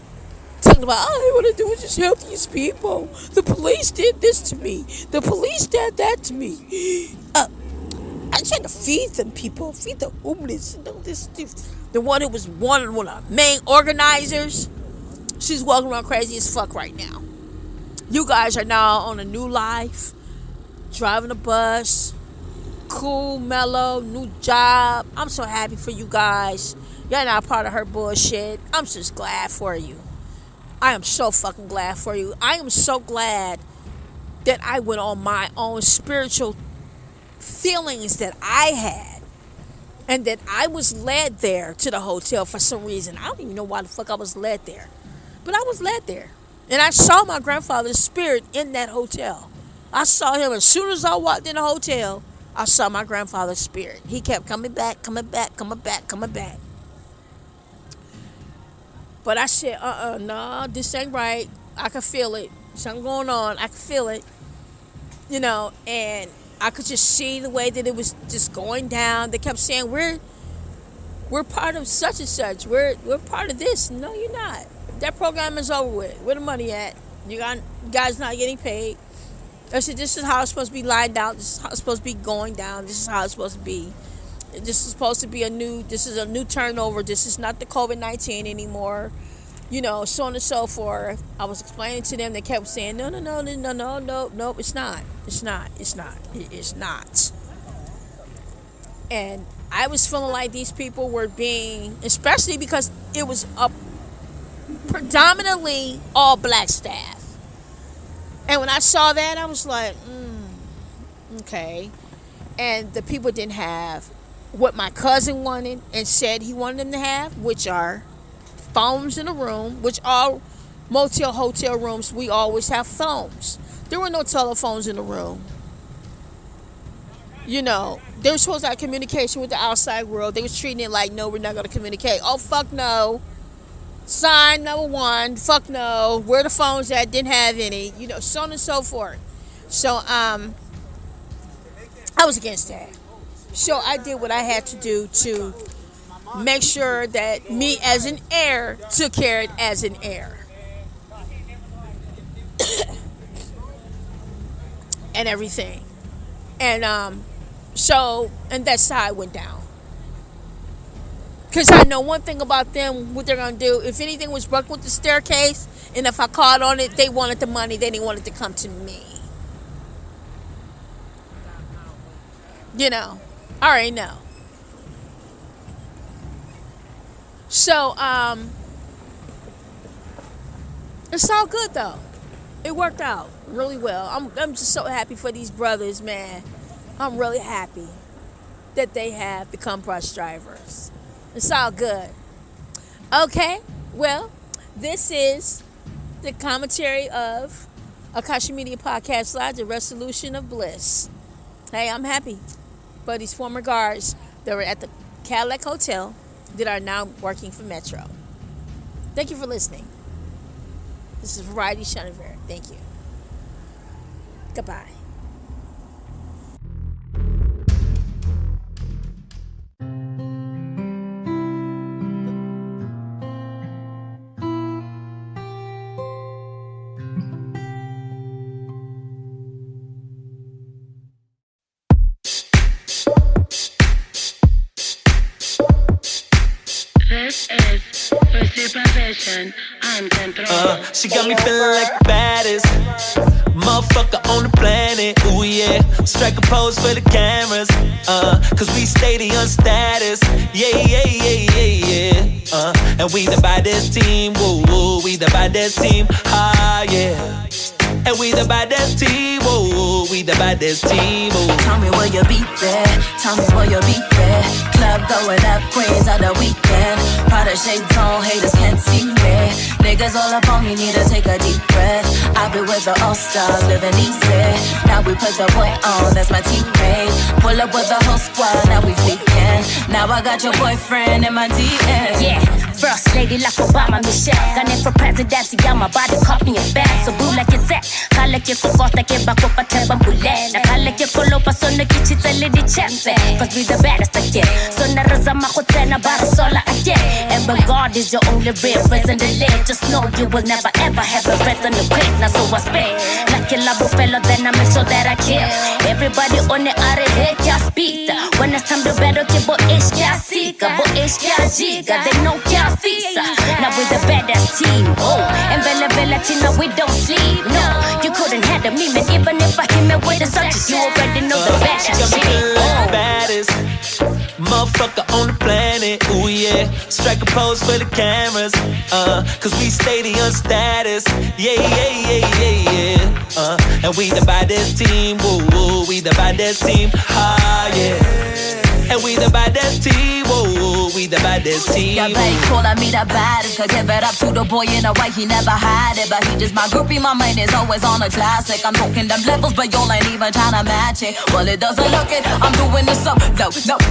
Talking about, all I want to do is just help these people. The police did this to me. The police did that to me. I tried to feed them people. Feed the homeless. You know, the one who was one of the main organizers. She's walking around crazy as fuck right now. You guys are now on a new life. Driving a bus. Cool, mellow, new job. I'm so happy for you guys. You're not part of her bullshit. I'm just glad for you. I am so fucking glad for you. I am so glad that I went on my own spiritual feelings that I had. And that I was led there to the hotel for some reason. I don't even know why the fuck I was led there. But I was led there. And I saw my grandfather's spirit in that hotel. I saw him as soon as I walked in the hotel. I saw my grandfather's spirit. He kept coming back, coming back, coming back, coming back. But I said, no, this ain't right. I could feel it. Something going on. I could feel it. You know, and I could just see the way that it was just going down. They kept saying, we're part of such and such. We're part of this. No, you're not. That program is over with. Where the money at? You guys not getting paid. I said, this is how it's supposed to be lined out. This is how it's supposed to be going down. This is how it's supposed to be. This is supposed to be a new turnover. This is not the COVID-19 anymore. You know, so on and so forth. I was explaining to them. They kept saying, no, it's not. It's not. And I was feeling like these people were being, especially because it was a predominantly all black staff. And when I saw that, I was like, okay. and the people didn't have what my cousin wanted and said he wanted them to have, which are phones in the room, which all motel, hotel rooms, we always have phones. There were no telephones in the room. You know, they were supposed to have communication with the outside world. They was treating it like, no, we're not going to communicate. Oh, fuck no. Sign number one, fuck no. Where the phones at? Didn't have any. You know, so on and so forth. So, I was against that. So I did what I had to do to make sure that me as an heir took care of it as an heir. And everything. And and that's how it went down. Because I know one thing about them, what they're going to do, if anything was broken with the staircase, and if I caught on it, they wanted the money, they didn't want it to come to me. You know, I already know. So, it's all good though. It worked out really well. I'm just so happy for these brothers, man. I'm really happy that they have become bus drivers. It's all good. Okay, well, this is the commentary of AKASHI Media Podcast Live, the resolution of bliss. Hey, I'm happy for these former guards that were at the Cadillac Hotel that are now working for Metro. Thank you for listening. This is Variety Chenevert. Thank you. Goodbye. This is for supervision and control. She got me feeling like the baddest motherfucker on the planet. Ooh yeah, strike a pose for the cameras. Cause we stadium status. Yeah, yeah, yeah, yeah, yeah. And we the baddest team. Woo, woo, we the baddest team. Ah, yeah. And we the baddest team. Woo, we the baddest team. Ooh. Tell me where you be there. Tell me where you be there. Club going up, Queens on the weekend. Prada shades on, haters can't see me. Niggas all up on me, need to take a deep breath. I be with the all-stars, living easy. Now we put the boy on, that's my teammate. Pull up with the whole squad, now we fleeking. Now I got your boyfriend in my DM. Yeah, first lady like Obama, Michelle. Gunning for presidency, yeah, my body caught me in bed. So boo like it's at. Kala ke kokota ke bako pa tebang bulen. Nakala ke kolo pa so nakichitali di chepe. Cause we the baddest again. So narazama ko tena bara sola again. And but God is your only real reason to live. Just know you will never ever have a reason to quit. Now so I spit like a labo fellow, then I make sure that I kill. Everybody on the other head can't speak. When it's time to battle, ke bo ish kya sika, bo ish kya jiga. They know kya fisa. Now we the baddest team. Oh, and Bella Bella Tina, we don't sleep. No, you couldn't handle me, man. Even if I came in with the such, you already know the baddest shit. Oh. Baddest motherfucker on the planet. Ooh yeah, strike a pose for the cameras. Cause we stadium status. Yeah, yeah, yeah, yeah, yeah. And we the baddest team. Woo, woo, we the baddest team. Ah, yeah. And we the baddest team. Woo, we the baddest team. Yeah, babe, calling me the baddest. Could give it up to the boy in the white, he never had it. But he just my groupie, my mind is always on a classic. I'm talking them levels, but y'all ain't even trying to match it. Well, it doesn't look it, I'm doing this up.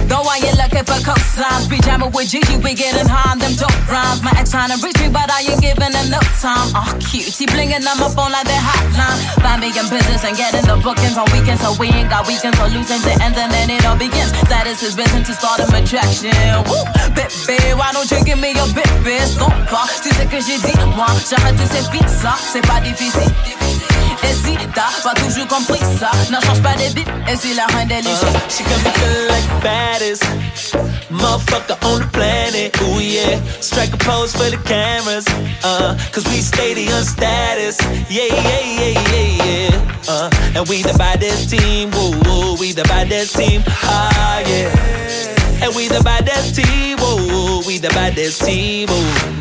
No, I ain't looking for cosigns. Be jamming with Gigi, we getting high on them dope rhymes. My ex trying to reach me, but I ain't giving them no time. Oh, cute, he blinging them up on like their hotline. Find me in business and getting the bookings on weekends. So we ain't got weekends or losing to ends, and then it all begins. That is his business to start an attraction. Woo, bébé, why don't you give me your bit, bitch? Non pas, tu sais que j'ai dit, moi, j'arrête tous ces feats, ça, c'est pas difficile. Et si t'as pas toujours compris ça, ne change pas des bits, et si la reine des lichons. She got me feeling like the baddest motherfucker on the planet. Ooh yeah, strike a pose for the cameras. Cause we stadium status. Yeah, yeah, yeah, yeah, yeah. And we the baddest team. Woo, woo, we the baddest team. Ah, yeah. And we the baddest team. Woo, we the baddest team.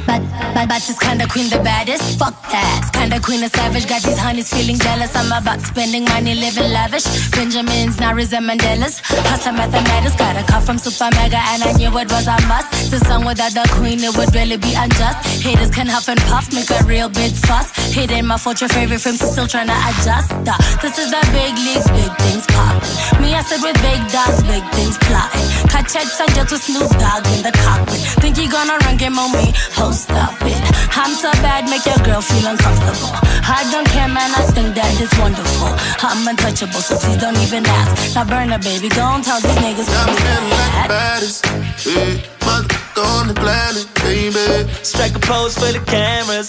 But it's kinda queen the baddest. Fuck that. It's kinda queen of savage. Got these honeys feeling jealous. I'm about spending money, living lavish. Benjamins, Naris, and Mandelas. Hustler mathematics. Got a call from Super Mega, and I knew it was a must. The song without the queen, it would really be unjust. Haters can huff and puff, make a real big fuss. Hitting my fortune favorite films, still trying to adjust. This is the big leagues, big things poppin'. Me, I sit with big dogs, big things plotting. Cut checks, I just with Snoop Dogg in the cockpit. Think you gonna run game on me? Oh, stop it. I'm so bad, make your girl feel uncomfortable. I don't care, man, I think that is wonderful. I'm untouchable, so please don't even ask. Now burn her, baby, go and tell these niggas I'm what feeling like the baddest, motherfucker on the planet, baby. Strike a pose for the cameras,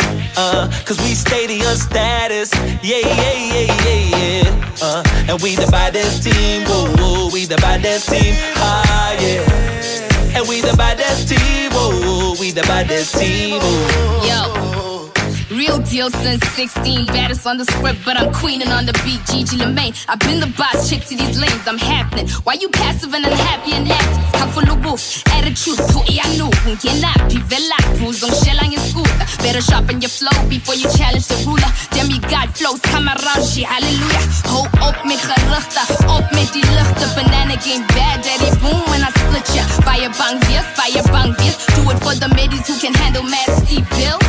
cause we stadium status. Yeah, yeah, yeah, yeah, yeah. And we the baddest team, whoa, whoa, we the baddest team, ah, yeah. And we the baddest team, whoa, we the baddest team, whoa. Yo, real deal since 16. Baddest on the script, but I'm queening on the beat. Gigi LeMaine, I've been the boss chick to these lanes. I'm happening. Why you passive and unhappy and acting? Come full of wolf, attitude, put I know. Get up, pivela, who's on shell on your scooter. Better sharpen your flow before you challenge the ruler. Damn, you got flows, come around, she hallelujah. Ho op met geruchten, op met die luchten. Banana game bad, daddy boom when I split ya. Buy a bang vies. Do it for the middies who can handle mad steep bills.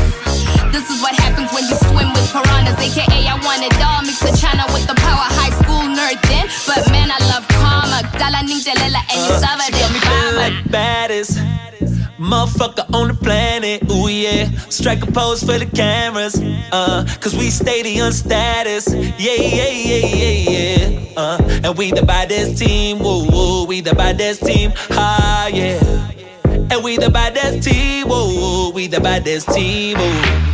This is what happens when you swim with piranhas. AKA I want it all. Mix the China with the power. High school nerd then. But man, I love karma. Dala ning delela and you saw it. Got me feeling like the baddest motherfucker on the planet. Ooh yeah. Strike a pose for the cameras. Cause we stadium status. Yeah, yeah, yeah, yeah, yeah. And we the baddest team. Woo, woo, we the baddest team. Ah, yeah. And we the baddest team, whoa, we the baddest team, whoa.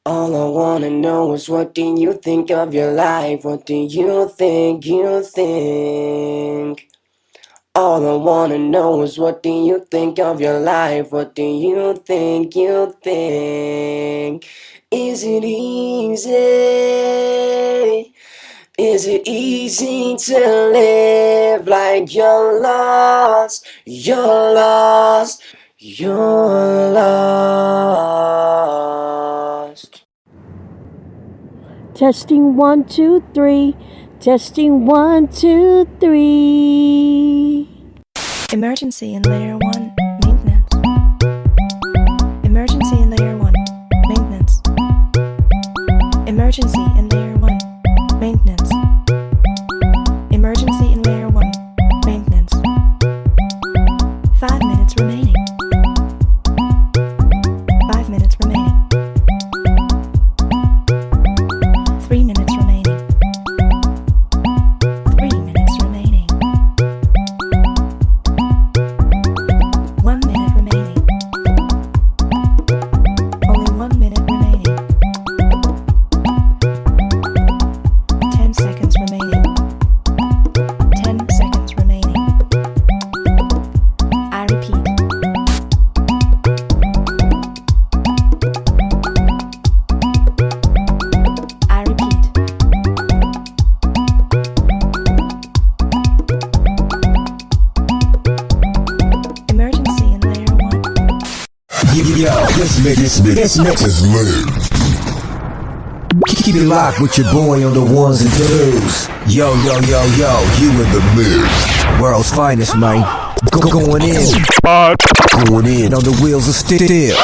All I wanna know is what do you think of your life? What do you think, All I wanna know is what do you think of your life? What do you think, Is it easy? Is it easy to live like you're lost? You're lost. You're lost. Testing 1, 2, 3. Testing 1, 2, 3. Emergency in layer 1, maintenance. Emergency in layer 1, maintenance. Emergency in layer 1, maintenance. Emergency in layer 1, maintenance. 5 minutes remaining. 5 minutes remaining. 3 minutes remaining. 3 minutes remaining. 1 minute remaining. Only 1 minute remaining. 10 seconds remaining. 10 seconds remaining. I repeat. I repeat. Emergency in layer 1. Yo, this mix is lit. Keep it locked with your boy on the ones and twos. Yo, you in the mix. World's finest, man. Going in. Going in on the wheels of steel.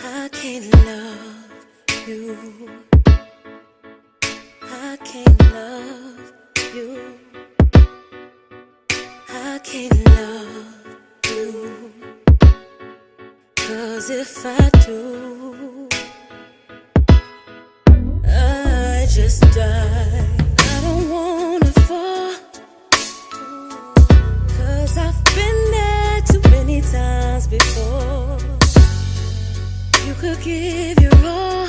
I can't love you. I can't love you. I can't love you. 'Cause if I do, I just die. I don't wanna fall, 'cause I've been there too many times before. You could give your all,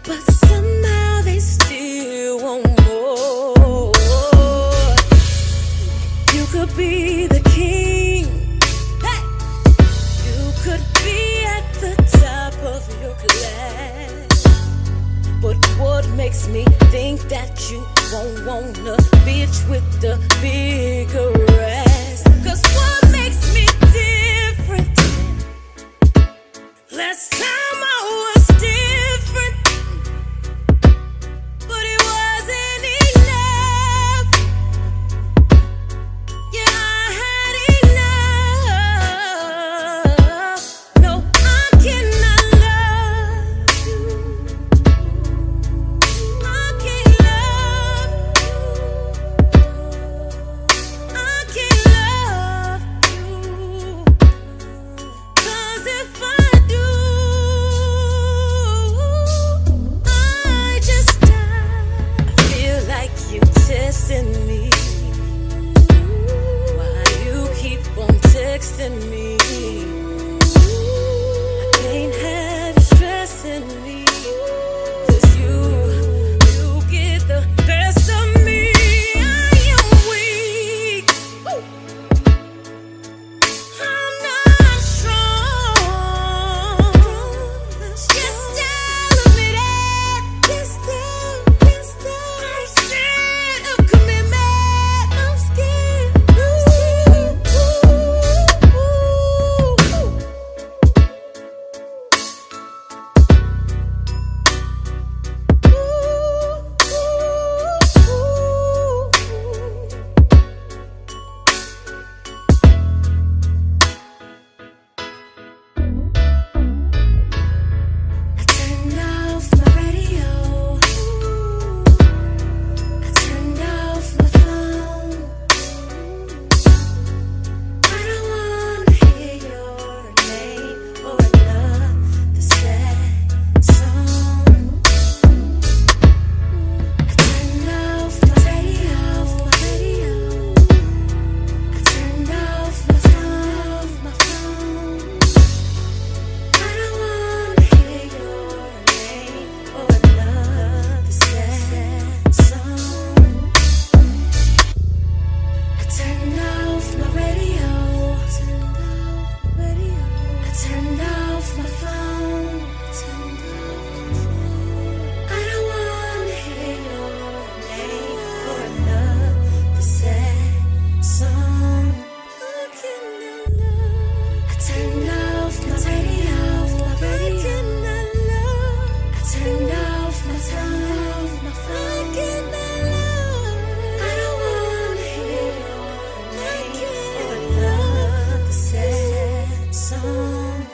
but somehow they still want more. You could be the king, hey! You could be at the top of your class, but what makes me think that you won't want a bitch with the bigger ass? 'Cause what makes me different? Last time I was different, but it wasn't enough. Yeah, I had enough. No, I cannot love you. I can't love you. I can't love you. 'Cause if I do, I just die. I feel like you testing me. Why you keep on texting me? I can't have you stressing me. 'Cause you get the best of me. I am weak. I'm not strong. Just tell me that. I'm scared of commitment. I'm scared. I turned off my radio. I turned off my phone. I don't wanna hear your name or another sad song. I turned off my radio. I turned off my phone. I don't wanna hear your name or another sad song. I turned off my radio. I turned off my phone. I don't wanna hear your name or another sad song. I turned off my radio. I turned off my phone. I don't wanna hear your name or another sad song.